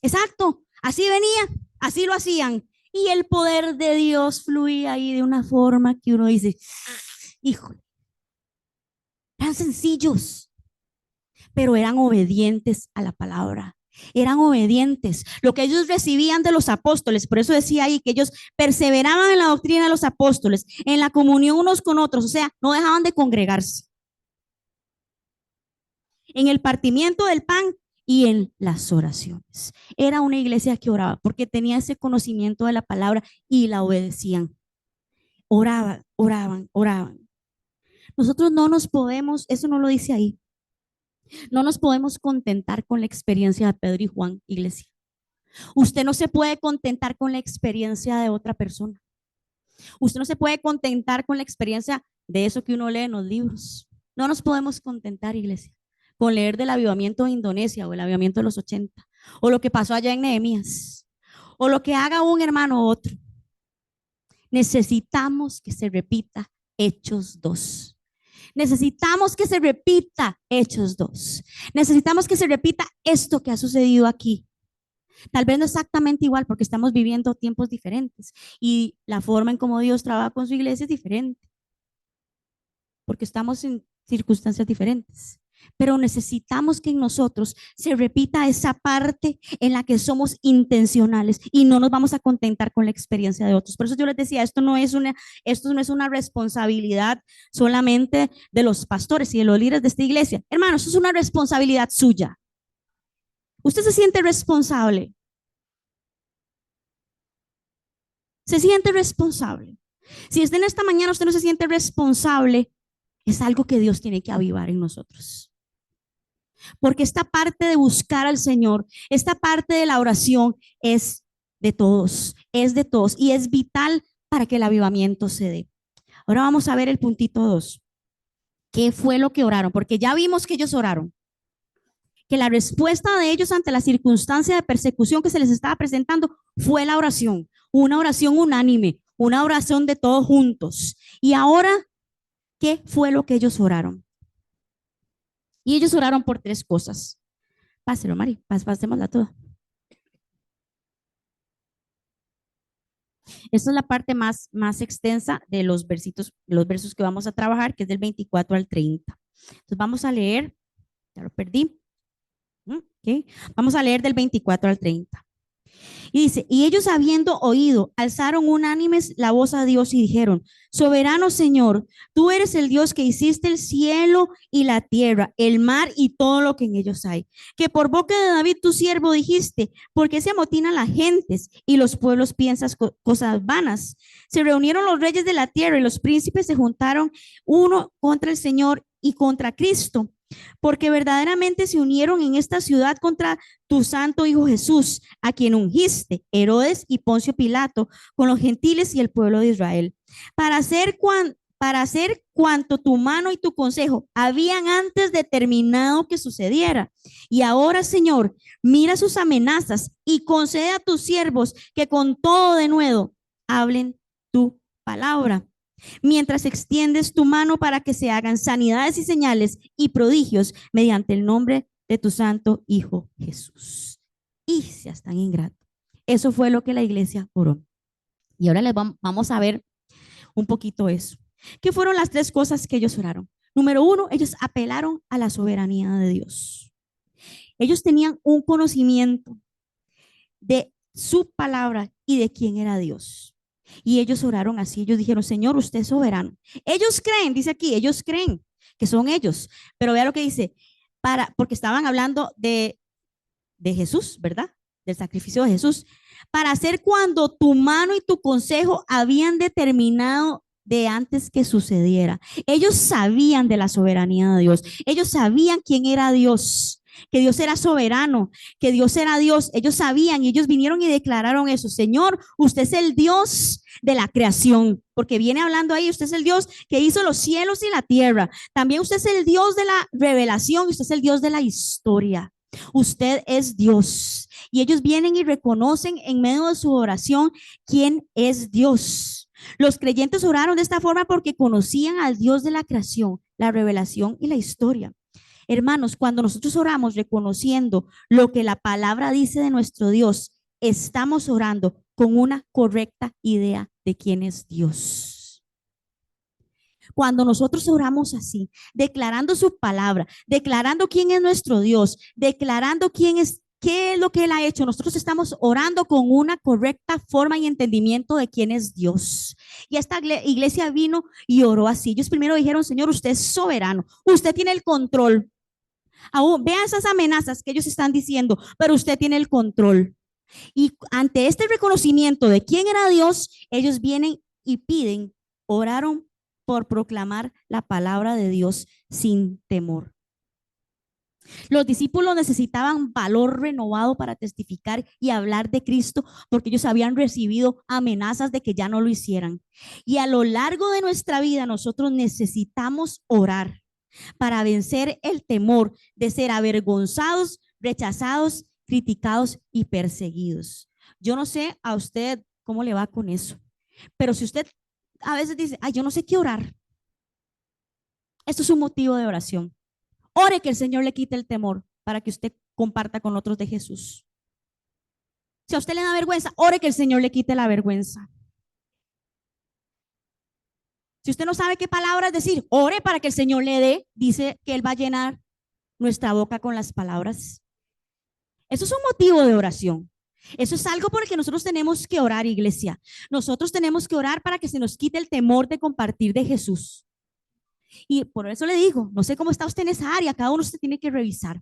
Exacto. Así venía, así lo hacían. Y el poder de Dios fluía ahí de una forma que uno dice, híjole, eran sencillos, pero eran obedientes a la palabra. Eran obedientes. Lo que ellos recibían de los apóstoles, por eso decía ahí que ellos perseveraban en la doctrina de los apóstoles, en la comunión unos con otros, o sea, no dejaban de congregarse. En el partimiento del pan y en las oraciones. Era una iglesia que oraba porque tenía ese conocimiento de la palabra y la obedecían. Oraban, oraban, oraban. Nosotros no nos podemos, eso no lo dice ahí, no nos podemos contentar con la experiencia de Pedro y Juan, iglesia. Usted no se puede contentar con la experiencia de otra persona. Usted no se puede contentar con la experiencia de eso que uno lee en los libros. No nos podemos contentar, iglesia, con leer del avivamiento de Indonesia o el avivamiento de los 80, o lo que pasó allá en Nehemías, o lo que haga un hermano u otro. Necesitamos que se repita Hechos 2. Necesitamos que se repita Hechos 2. Necesitamos que se repita esto que ha sucedido aquí. Tal vez no exactamente igual porque estamos viviendo tiempos diferentes y la forma en cómo Dios trabaja con su iglesia es diferente. Porque estamos en circunstancias diferentes. Pero necesitamos que en nosotros se repita esa parte en la que somos intencionales y no nos vamos a contentar con la experiencia de otros. Por eso yo les decía, esto no es una responsabilidad solamente de los pastores y de los líderes de esta iglesia. Hermanos, eso es una responsabilidad suya. Usted se siente responsable. Se siente responsable. Si en esta mañana usted no se siente responsable, es algo que Dios tiene que avivar en nosotros. Porque esta parte de buscar al Señor, esta parte de la oración es de todos y es vital para que el avivamiento se dé. Ahora vamos a ver el puntito 2. ¿Qué fue lo que oraron? Porque ya vimos que ellos oraron. que la respuesta de ellos ante la circunstancia de persecución que se les estaba presentando fue la oración, una oración unánime, una oración de todos juntos. Y ahora, ¿qué fue lo que ellos oraron? Y ellos oraron por tres cosas. Páselo, Mari, pasémosla toda. Esta es la parte más extensa de los versos que vamos a trabajar, que es del 24 al 30. Entonces vamos a leer, ya lo perdí. Okay. Vamos a leer del 24 al 30. Y dice, y ellos habiendo oído, alzaron unánimes la voz a Dios y dijeron, soberano Señor, tú eres el Dios que hiciste el cielo y la tierra, el mar y todo lo que en ellos hay. Que por boca de David tu siervo dijiste, ¿por qué se amotinan las gentes y los pueblos piensan cosas vanas? Se reunieron los reyes de la tierra y los príncipes se juntaron uno contra el Señor y contra Cristo, porque verdaderamente se unieron en esta ciudad contra tu santo Hijo Jesús, a quien ungiste, Herodes y Poncio Pilato, con los gentiles y el pueblo de Israel, para hacer cuanto tu mano y tu consejo habían antes determinado que sucediera. Y ahora, Señor, mira sus amenazas y concede a tus siervos que con todo denuedo hablen tu palabra, mientras extiendes tu mano para que se hagan sanidades y señales y prodigios mediante el nombre de tu santo Hijo Jesús. Y seas tan ingrato. Eso fue lo que la iglesia oró. Y ahora vamos a ver un poquito eso. ¿Qué fueron las tres cosas que ellos oraron? Número uno, ellos apelaron a la soberanía de Dios. Ellos tenían un conocimiento de su palabra y de quién era Dios. Y ellos oraron así, ellos dijeron, Señor, usted es soberano. Ellos creen, dice aquí, ellos creen que son ellos. Pero vea lo que dice, porque estaban hablando de Jesús, ¿verdad? Del sacrificio de Jesús. Para hacer cuando tu mano y tu consejo habían determinado de antes que sucediera. Ellos sabían de la soberanía de Dios. Ellos sabían quién era Dios, que Dios era soberano, que Dios era Dios. Ellos sabían y ellos vinieron y declararon eso. Señor, usted es el Dios de la creación, porque viene hablando ahí, usted es el Dios que hizo los cielos y la tierra. También usted es el Dios de la revelación, usted es el Dios de la historia. Usted es Dios. Y ellos vienen y reconocen en medio de su oración quién es Dios. Los creyentes oraron de esta forma porque conocían al Dios de la creación, la revelación y la historia. Hermanos, cuando nosotros oramos reconociendo lo que la palabra dice de nuestro Dios, estamos orando con una correcta idea de quién es Dios. Cuando nosotros oramos así, declarando su palabra, declarando quién es nuestro Dios, declarando qué es lo que Él ha hecho, nosotros estamos orando con una correcta forma y entendimiento de quién es Dios. Y esta iglesia vino y oró así. Ellos primero dijeron, Señor, usted es soberano, usted tiene el control. Aún vea esas amenazas que ellos están diciendo, pero usted tiene el control. Y ante este reconocimiento de quién era Dios, ellos vienen y piden, oraron por proclamar la palabra de Dios sin temor. Los discípulos necesitaban valor renovado para testificar y hablar de Cristo, porque ellos habían recibido amenazas de que ya no lo hicieran. Y a lo largo de nuestra vida nosotros necesitamos orar para vencer el temor de ser avergonzados, rechazados, criticados y perseguidos. Yo no sé a usted cómo le va con eso, pero si usted a veces dice, ay, yo no sé qué orar, esto es un motivo de oración. Ore que el Señor le quite el temor para que usted comparta con otros de Jesús. Si a usted le da vergüenza, ore que el Señor le quite la vergüenza. Si usted no sabe qué palabras decir, ore para que el Señor le dé. Dice que Él va a llenar nuestra boca con las palabras. Eso es un motivo de oración. Eso es algo por el que nosotros tenemos que orar, iglesia. Nosotros tenemos que orar para que se nos quite el temor de compartir de Jesús. Y por eso le digo, no sé cómo está usted en esa área, cada uno se tiene que revisar.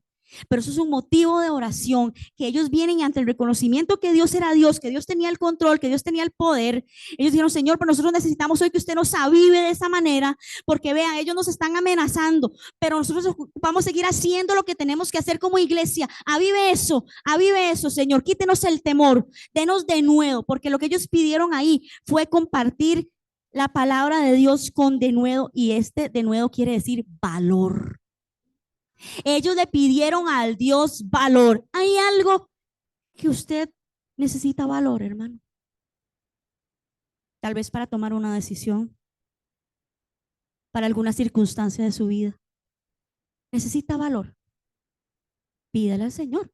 Pero eso es un motivo de oración, que ellos vienen ante el reconocimiento que Dios era Dios, que Dios tenía el control, que Dios tenía el poder. Ellos dijeron, Señor, pero nosotros necesitamos hoy que usted nos avive de esa manera, porque vean, ellos nos están amenazando, pero nosotros ocupamos seguir haciendo lo que tenemos que hacer como iglesia. Avive eso, Señor, quítenos el temor, denos de nuevo, porque lo que ellos pidieron ahí fue compartir la palabra de Dios con denuedo, y este denuedo quiere decir valor. Ellos le pidieron al Dios valor. Hay algo que usted necesita valor, hermano. Tal vez para tomar una decisión, para alguna circunstancia de su vida. Necesita valor. Pídale al Señor.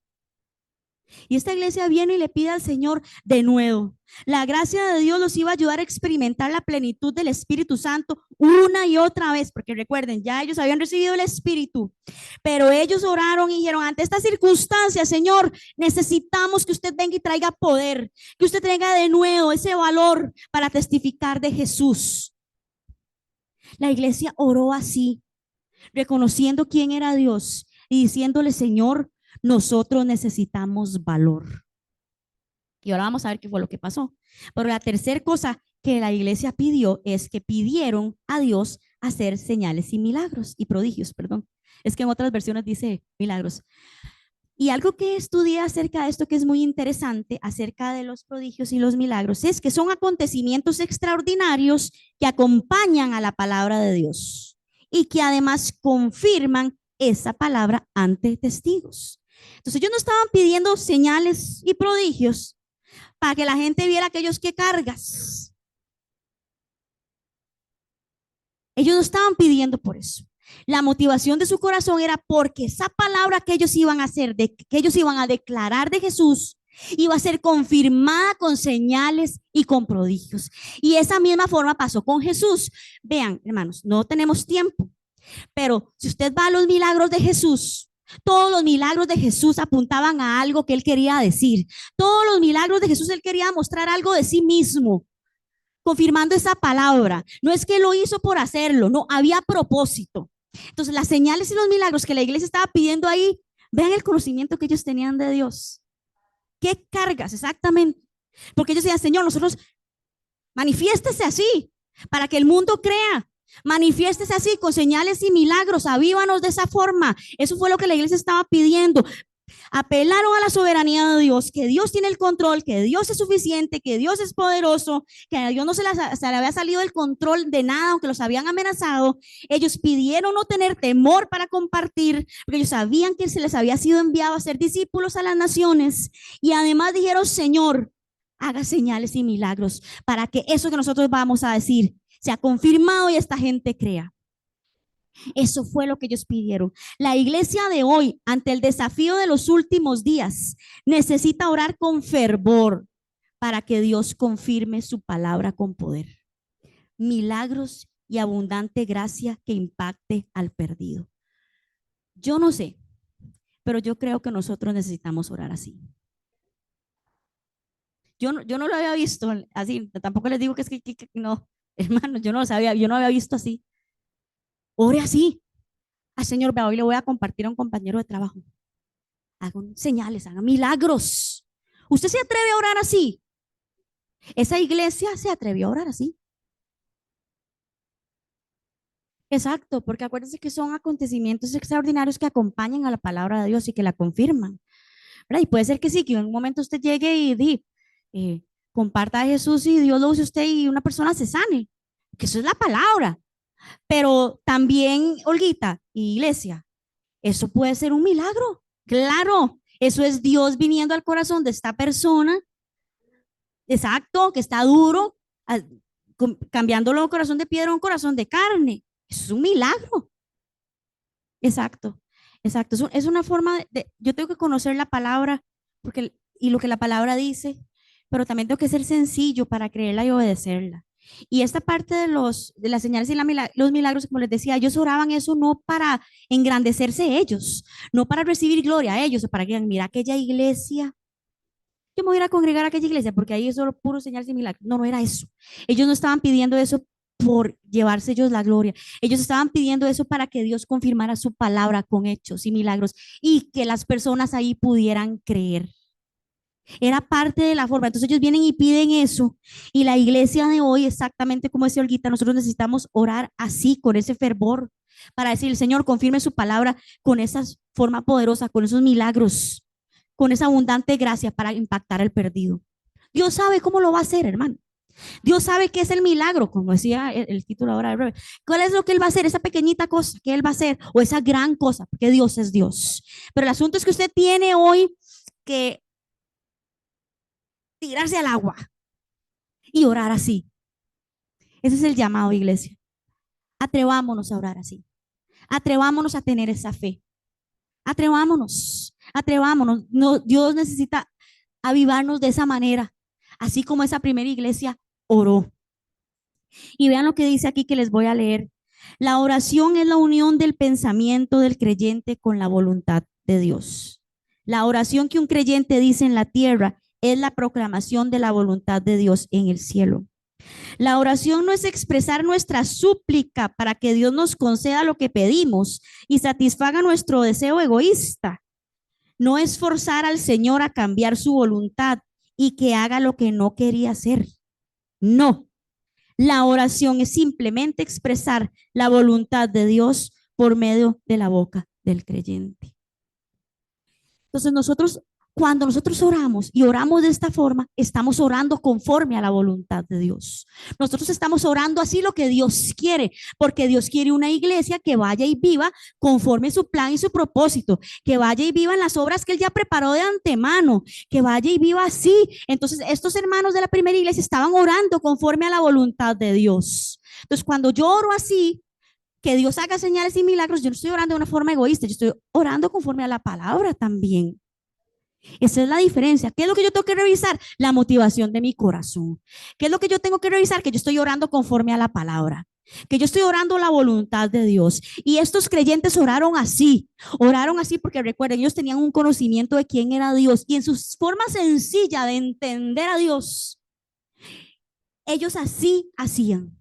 Y esta iglesia viene y le pide al Señor de nuevo. La gracia de Dios los iba a ayudar a experimentar la plenitud del Espíritu Santo una y otra vez, porque recuerden, ya ellos habían recibido el Espíritu, pero ellos oraron y dijeron, ante esta circunstancia, Señor, necesitamos que usted venga y traiga poder, que usted traiga de nuevo ese valor para testificar de Jesús. La iglesia oró así, reconociendo quién era Dios y diciéndole, Señor, nosotros necesitamos valor. Y ahora vamos a ver qué fue lo que pasó. Pero la tercera cosa que la iglesia pidió es que pidieron a Dios hacer señales y milagros y prodigios, perdón. Es que en otras versiones dice milagros. Y algo que estudié acerca de esto que es muy interesante, acerca de los prodigios y los milagros, es que son acontecimientos extraordinarios que acompañan a la palabra de Dios y que además confirman esa palabra ante testigos. Entonces ellos no estaban pidiendo señales y prodigios para que la gente viera aquellos que cargas. Ellos no estaban pidiendo por eso. La motivación de su corazón era porque esa palabra que ellos iban a hacer, que ellos iban a declarar de Jesús, iba a ser confirmada con señales y con prodigios. Y esa misma forma pasó con Jesús. Vean, hermanos, no tenemos tiempo, pero si usted va a los milagros de Jesús, todos los milagros de Jesús apuntaban a algo que él quería decir. Todos los milagros de Jesús, él quería mostrar algo de sí mismo, confirmando esa palabra. No es que lo hizo por hacerlo, no, había propósito. Entonces, las señales y los milagros que la iglesia estaba pidiendo ahí, vean el conocimiento que ellos tenían de Dios. ¿Qué cargas exactamente? Porque ellos decían, Señor, nosotros manifiéstese así para que el mundo crea. Manifiéstese así con señales y milagros, avívanos de esa forma. Eso fue lo que la iglesia estaba pidiendo. Apelaron a la soberanía de Dios, que Dios tiene el control, que Dios es suficiente, que Dios es poderoso, que a Dios no se le había salido el control de nada, aunque los habían amenazado. Ellos pidieron no tener temor para compartir, porque ellos sabían que se les había sido enviado a ser discípulos a las naciones. Y además dijeron, Señor, haga señales y milagros para que eso que nosotros vamos a decir sea confirmado y esta gente crea. Eso fue lo que ellos pidieron. La iglesia de hoy, ante el desafío de los últimos días, necesita orar con fervor para que Dios confirme su palabra con poder. Milagros y abundante gracia que impacte al perdido. Yo no sé, pero yo creo que nosotros necesitamos orar así. Yo no lo había visto así, tampoco les digo que es que no, hermano, yo no lo sabía, yo no había visto así. Ore así. Al Señor, hoy le voy a compartir a un compañero de trabajo. Hagan señales, hagan milagros. ¿Usted se atreve a orar así? Esa iglesia se atrevió a orar así. Exacto, porque acuérdense que son acontecimientos extraordinarios que acompañan a la palabra de Dios y que la confirman. ¿Verdad? Y puede ser que sí, que en un momento usted llegue y comparta a Jesús y Dios lo use usted y una persona se sane, que eso es la palabra. Pero también, Olguita, iglesia, eso puede ser un milagro. Claro, eso es Dios viniendo al corazón de esta persona, exacto, que está duro, cambiándolo de corazón de piedra a un corazón de carne. Eso es un milagro. Exacto, exacto. Es una forma yo tengo que conocer la palabra y lo que la palabra dice, pero también tengo que ser sencillo para creerla y obedecerla. Y esta parte de las señales y los milagros, como les decía, ellos oraban eso no para engrandecerse ellos, no para recibir gloria a ellos, o para que digan, mira aquella iglesia, yo me voy a ir a congregar a aquella iglesia porque ahí es solo puro señales y milagros. No, no era eso. Ellos no estaban pidiendo eso por llevarse ellos la gloria. Ellos estaban pidiendo eso para que Dios confirmara su palabra con hechos y milagros y que las personas ahí pudieran creer. Era parte de la forma. Entonces ellos vienen y piden eso. Y la iglesia de hoy, exactamente como decía Olguita, nosotros necesitamos orar así, con ese fervor, para decir, el Señor confirme su palabra con esa forma poderosa, con esos milagros, con esa abundante gracia para impactar al perdido. Dios sabe cómo lo va a hacer, hermano. Dios sabe qué es el milagro, como decía el título ahora de Breve. ¿Cuál es lo que Él va a hacer? Esa pequeñita cosa que Él va a hacer o esa gran cosa, porque Dios es Dios. Pero el asunto es que usted tiene hoy que tirarse al agua y orar así. Ese es el llamado, iglesia. Atrevámonos a orar así. Atrevámonos a tener esa fe. Atrevámonos, atrevámonos. No, Dios necesita avivarnos de esa manera, así como esa primera iglesia oró. Y vean lo que dice aquí que les voy a leer. La oración es la unión del pensamiento del creyente con la voluntad de Dios. La oración que un creyente dice en la tierra es la proclamación de la voluntad de Dios en el cielo. La oración no es expresar nuestra súplica para que Dios nos conceda lo que pedimos y satisfaga nuestro deseo egoísta. No es forzar al Señor a cambiar su voluntad y que haga lo que no quería hacer. No. La oración es simplemente expresar la voluntad de Dios por medio de la boca del creyente. Entonces cuando nosotros oramos y oramos de esta forma, estamos orando conforme a la voluntad de Dios. Nosotros estamos orando así lo que Dios quiere, porque Dios quiere una iglesia que vaya y viva conforme su plan y su propósito, que vaya y viva en las obras que Él ya preparó de antemano, que vaya y viva así. Entonces, estos hermanos de la primera iglesia estaban orando conforme a la voluntad de Dios. Entonces, cuando yo oro así, que Dios haga señales y milagros, yo no estoy orando de una forma egoísta, yo estoy orando conforme a la palabra también. Esa es la diferencia. ¿Qué es lo que yo tengo que revisar? La motivación de mi corazón. ¿Qué es lo que yo tengo que revisar? Que yo estoy orando conforme a la palabra, que yo estoy orando la voluntad de Dios. Y estos creyentes oraron así porque recuerden, ellos tenían un conocimiento de quién era Dios y en su forma sencilla de entender a Dios, ellos así hacían.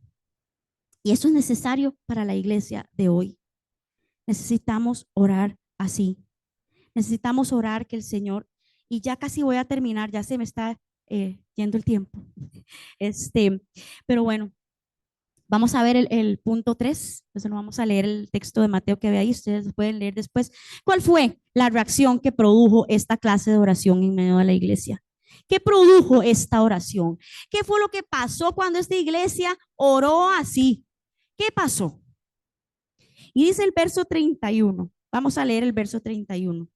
Y eso es necesario para la iglesia de hoy. Necesitamos orar así. Necesitamos orar que el Señor, y ya casi voy a terminar, ya se me está yendo el tiempo. Pero bueno, vamos a ver el punto 3. Entonces no vamos a leer el texto de Mateo que ve ahí, ustedes lo pueden leer después. ¿Cuál fue la reacción que produjo esta clase de oración en medio de la iglesia? ¿Qué produjo esta oración? ¿Qué fue lo que pasó cuando esta iglesia oró así? ¿Qué pasó? Y dice el verso 31. Vamos a leer el verso 31.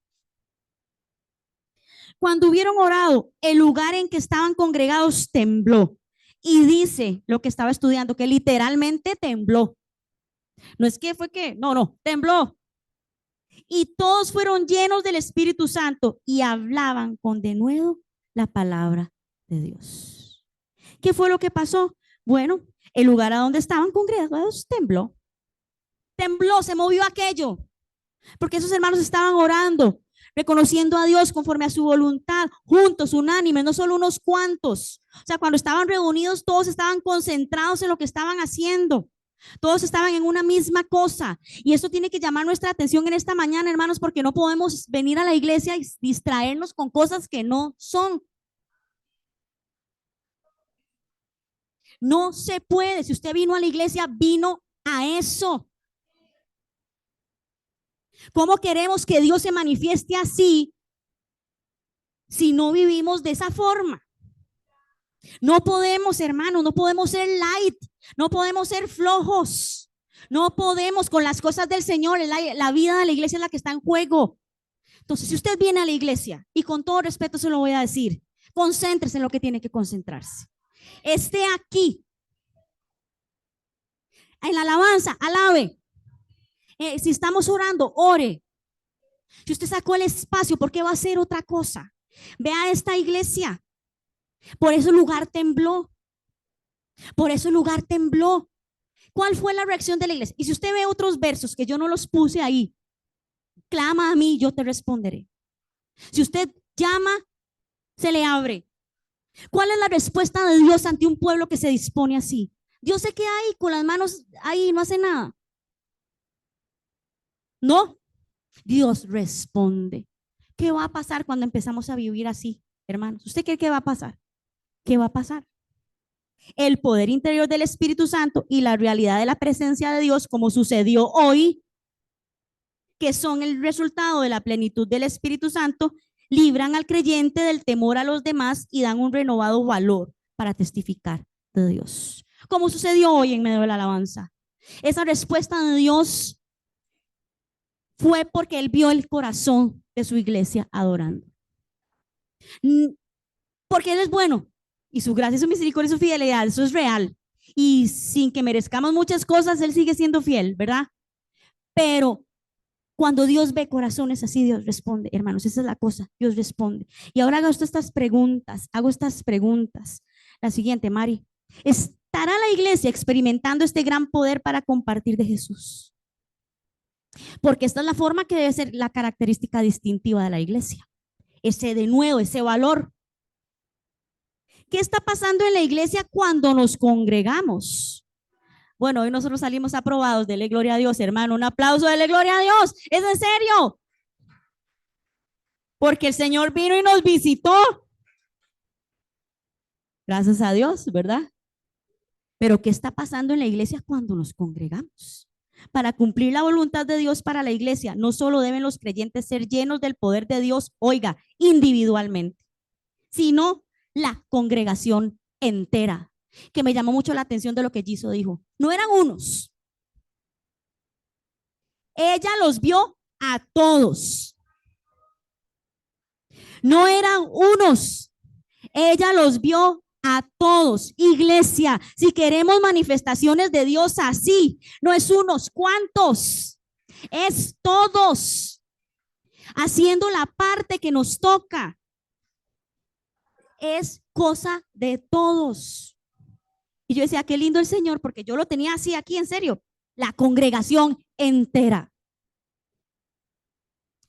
Cuando hubieron orado, el lugar en que estaban congregados tembló. Y dice lo que estaba estudiando, que literalmente tembló. No es que fue que, no, tembló. Y todos fueron llenos del Espíritu Santo y hablaban con denuedo la palabra de Dios. ¿Qué fue lo que pasó? Bueno, el lugar a donde estaban congregados tembló. Tembló, se movió aquello, porque esos hermanos estaban orando, reconociendo a Dios conforme a su voluntad, juntos, unánimes, no solo unos cuantos. O sea, cuando estaban reunidos, todos estaban concentrados en lo que estaban haciendo. Todos estaban en una misma cosa. Y esto tiene que llamar nuestra atención en esta mañana, hermanos, porque no podemos venir a la iglesia y distraernos con cosas que no son. No se puede. Si usted vino a la iglesia, vino a eso. ¿Cómo queremos que Dios se manifieste así si no vivimos de esa forma? No podemos, hermanos, no podemos ser light, no podemos ser flojos, no podemos con las cosas del Señor. La vida de la iglesia es la que está en juego. Entonces, si usted viene a la iglesia, y con todo respeto se lo voy a decir, concéntrese en lo que tiene que concentrarse. Esté aquí, en la alabanza, alabe. Si estamos orando, ore. Si usted sacó el espacio, ¿por qué va a hacer otra cosa? Vea esta iglesia. Por eso el lugar tembló. Por eso el lugar tembló. ¿Cuál fue la reacción de la iglesia? Y si usted ve otros versos que yo no los puse ahí, clama a mí, yo te responderé. Si usted llama, se le abre. ¿Cuál es la respuesta de Dios ante un pueblo que se dispone así? Dios se queda ahí con las manos ahí, no hace nada. No, Dios responde. ¿Qué va a pasar cuando empezamos a vivir así, hermanos? ¿Usted cree que va a pasar? ¿Qué va a pasar? El poder interior del Espíritu Santo y la realidad de la presencia de Dios, como sucedió hoy, que son el resultado de la plenitud del Espíritu Santo, libran al creyente del temor a los demás y dan un renovado valor para testificar de Dios. Como sucedió hoy en medio de la alabanza. Esa respuesta de Dios fue porque Él vio el corazón de su iglesia adorando. Porque Él es bueno y su gracia, su misericordia y su fidelidad, eso es real. Y sin que merezcamos muchas cosas, Él sigue siendo fiel, ¿verdad? Pero cuando Dios ve corazones así, Dios responde, hermanos, esa es la cosa, Dios responde. Y ahora hago estas preguntas. La siguiente, Mari, ¿estará la iglesia experimentando este gran poder para compartir de Jesús? Porque esta es la forma que debe ser la característica distintiva de la iglesia. Ese denuedo, ese valor. ¿Qué está pasando en la iglesia cuando nos congregamos? Bueno, hoy nosotros salimos aprobados. Dele gloria a Dios, hermano. Un aplauso, dele gloria a Dios. ¿Es en serio? Porque el Señor vino y nos visitó. Gracias a Dios, ¿verdad? Pero ¿qué está pasando en la iglesia cuando nos congregamos? Para cumplir la voluntad de Dios para la iglesia, no solo deben los creyentes ser llenos del poder de Dios, oiga, individualmente, sino la congregación entera. Que me llamó mucho la atención de lo que Giso dijo. No eran unos. Ella los vio a todos. No eran unos. Ella los vio a todos. Iglesia, si queremos manifestaciones de Dios así, no es unos cuantos, es todos, haciendo la parte que nos toca. Es cosa de todos. Y yo decía, qué lindo el Señor, porque yo lo tenía así aquí, en serio. La congregación entera.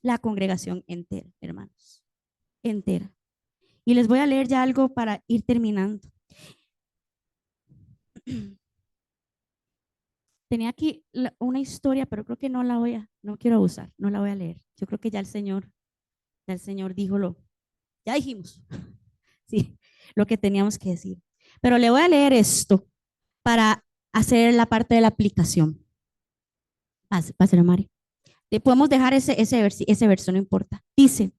La congregación entera, hermanos. Entera. Y les voy a leer ya algo para ir terminando. Tenía aquí una historia, pero creo que no quiero usar, no la voy a leer. Yo creo que ya el Señor dijo ya dijimos, sí, lo que teníamos que decir. Pero le voy a leer esto para hacer la parte de la aplicación. Pásale, Mari. Podemos dejar ese verso, no importa. Dice,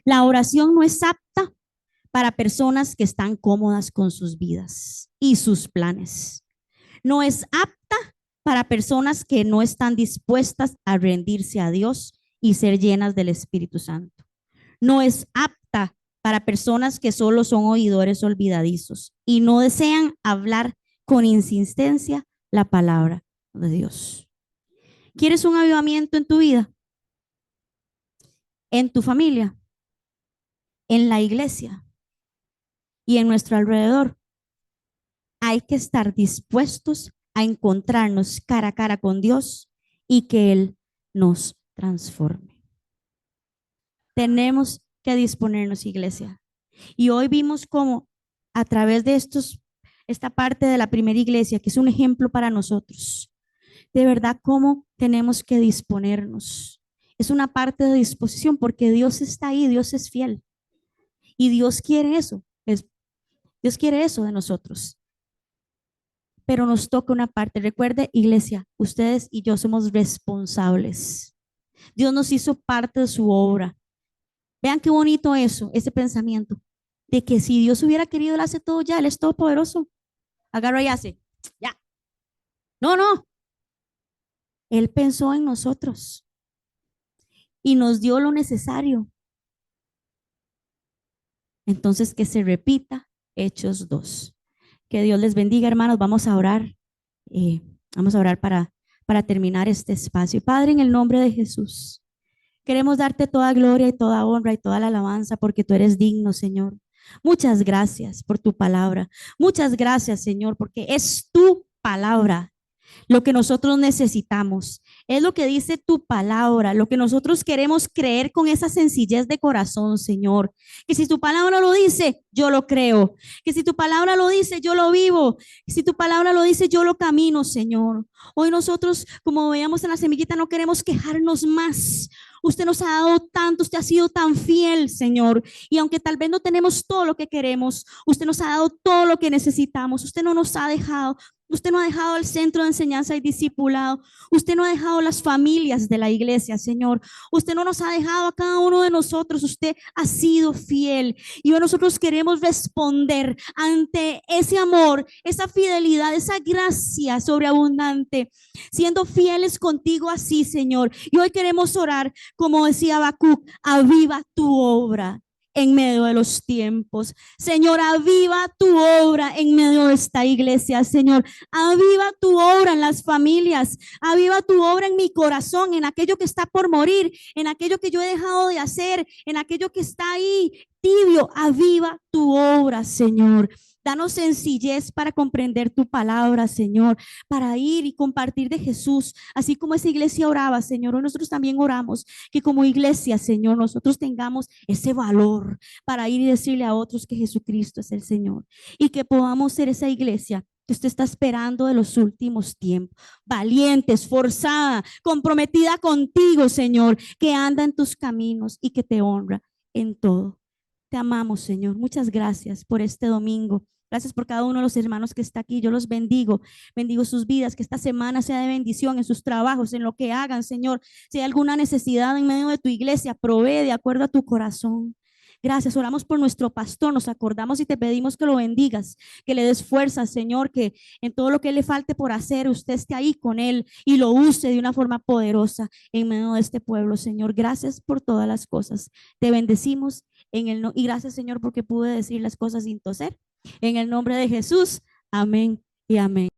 la oración no es apta para personas que están cómodas con sus vidas y sus planes. No es apta para personas que no están dispuestas a rendirse a Dios y ser llenas del Espíritu Santo. No es apta para personas que solo son oidores olvidadizos y no desean hablar con insistencia la palabra de Dios. ¿Quieres un avivamiento en tu vida? En tu familia, en la iglesia y en nuestro alrededor. Hay que estar dispuestos a encontrarnos cara a cara con Dios y que Él nos transforme. Tenemos que disponernos, iglesia. Y hoy vimos cómo a través de esta parte de la primera iglesia, que es un ejemplo para nosotros, de verdad cómo tenemos que disponernos. Es una parte de disposición porque Dios está ahí, Dios es fiel. Y Dios quiere eso, Dios quiere eso de nosotros. Pero nos toca una parte. Recuerde, iglesia, ustedes y yo somos responsables. Dios nos hizo parte de su obra. Vean qué bonito eso, ese pensamiento, de que si Dios hubiera querido, Él hace todo ya, Él es todopoderoso. Agarra y hace, ya. No. Él pensó en nosotros y nos dio lo necesario. Entonces, que se repita Hechos 2. Que Dios les bendiga, hermanos. Vamos a orar. Vamos a orar para terminar este espacio. Padre, en el nombre de Jesús, queremos darte toda gloria y toda honra y toda la alabanza porque tú eres digno, Señor. Muchas gracias por tu palabra. Muchas gracias, Señor, porque es tu palabra lo que nosotros necesitamos. Es lo que dice tu palabra, lo que nosotros queremos creer con esa sencillez de corazón, Señor. Que si tu palabra lo dice, yo lo creo. Que si tu palabra lo dice, yo lo vivo. Que si tu palabra lo dice, yo lo camino, Señor. Hoy nosotros, como veíamos en la semillita, no queremos quejarnos más. Usted nos ha dado tanto, usted ha sido tan fiel, Señor. Y aunque tal vez no tenemos todo lo que queremos, usted nos ha dado todo lo que necesitamos. Usted no nos ha dejado. Usted no ha dejado el centro de enseñanza y discipulado. Usted no ha dejado las familias de la iglesia, Señor. Usted no nos ha dejado a cada uno de nosotros. Usted ha sido fiel. Y hoy nosotros queremos queremos responder ante ese amor, esa fidelidad, esa gracia sobreabundante, siendo fieles contigo así, Señor. Y hoy queremos orar, como decía Habacuc, aviva tu obra en medio de los tiempos. Señor, aviva tu obra en medio de esta iglesia, Señor. Aviva tu obra en las familias, aviva tu obra en mi corazón, en aquello que está por morir, en aquello que yo he dejado de hacer, en aquello que está ahí tibio. Aviva tu obra, Señor. Danos sencillez para comprender tu palabra, Señor, para ir y compartir de Jesús, así como esa iglesia oraba, Señor. Hoy nosotros también oramos que como iglesia, Señor, nosotros tengamos ese valor para ir y decirle a otros que Jesucristo es el Señor, y que podamos ser esa iglesia que usted está esperando de los últimos tiempos, valiente, esforzada, comprometida contigo, Señor, que anda en tus caminos y que te honra en todo. Te amamos, Señor. Muchas gracias por este domingo. Gracias por cada uno de los hermanos que está aquí. Yo los bendigo. Bendigo sus vidas. Que esta semana sea de bendición en sus trabajos, en lo que hagan, Señor. Si hay alguna necesidad en medio de tu iglesia, provee de acuerdo a tu corazón. Gracias. Oramos por nuestro pastor. Nos acordamos y te pedimos que lo bendigas, que le des fuerza, Señor, que en todo lo que le falte por hacer, usted esté ahí con él y lo use de una forma poderosa en medio de este pueblo, Señor. Gracias por todas las cosas. Te bendecimos y gracias, Señor, porque pude decir las cosas sin toser. En el nombre de Jesús, amén y amén.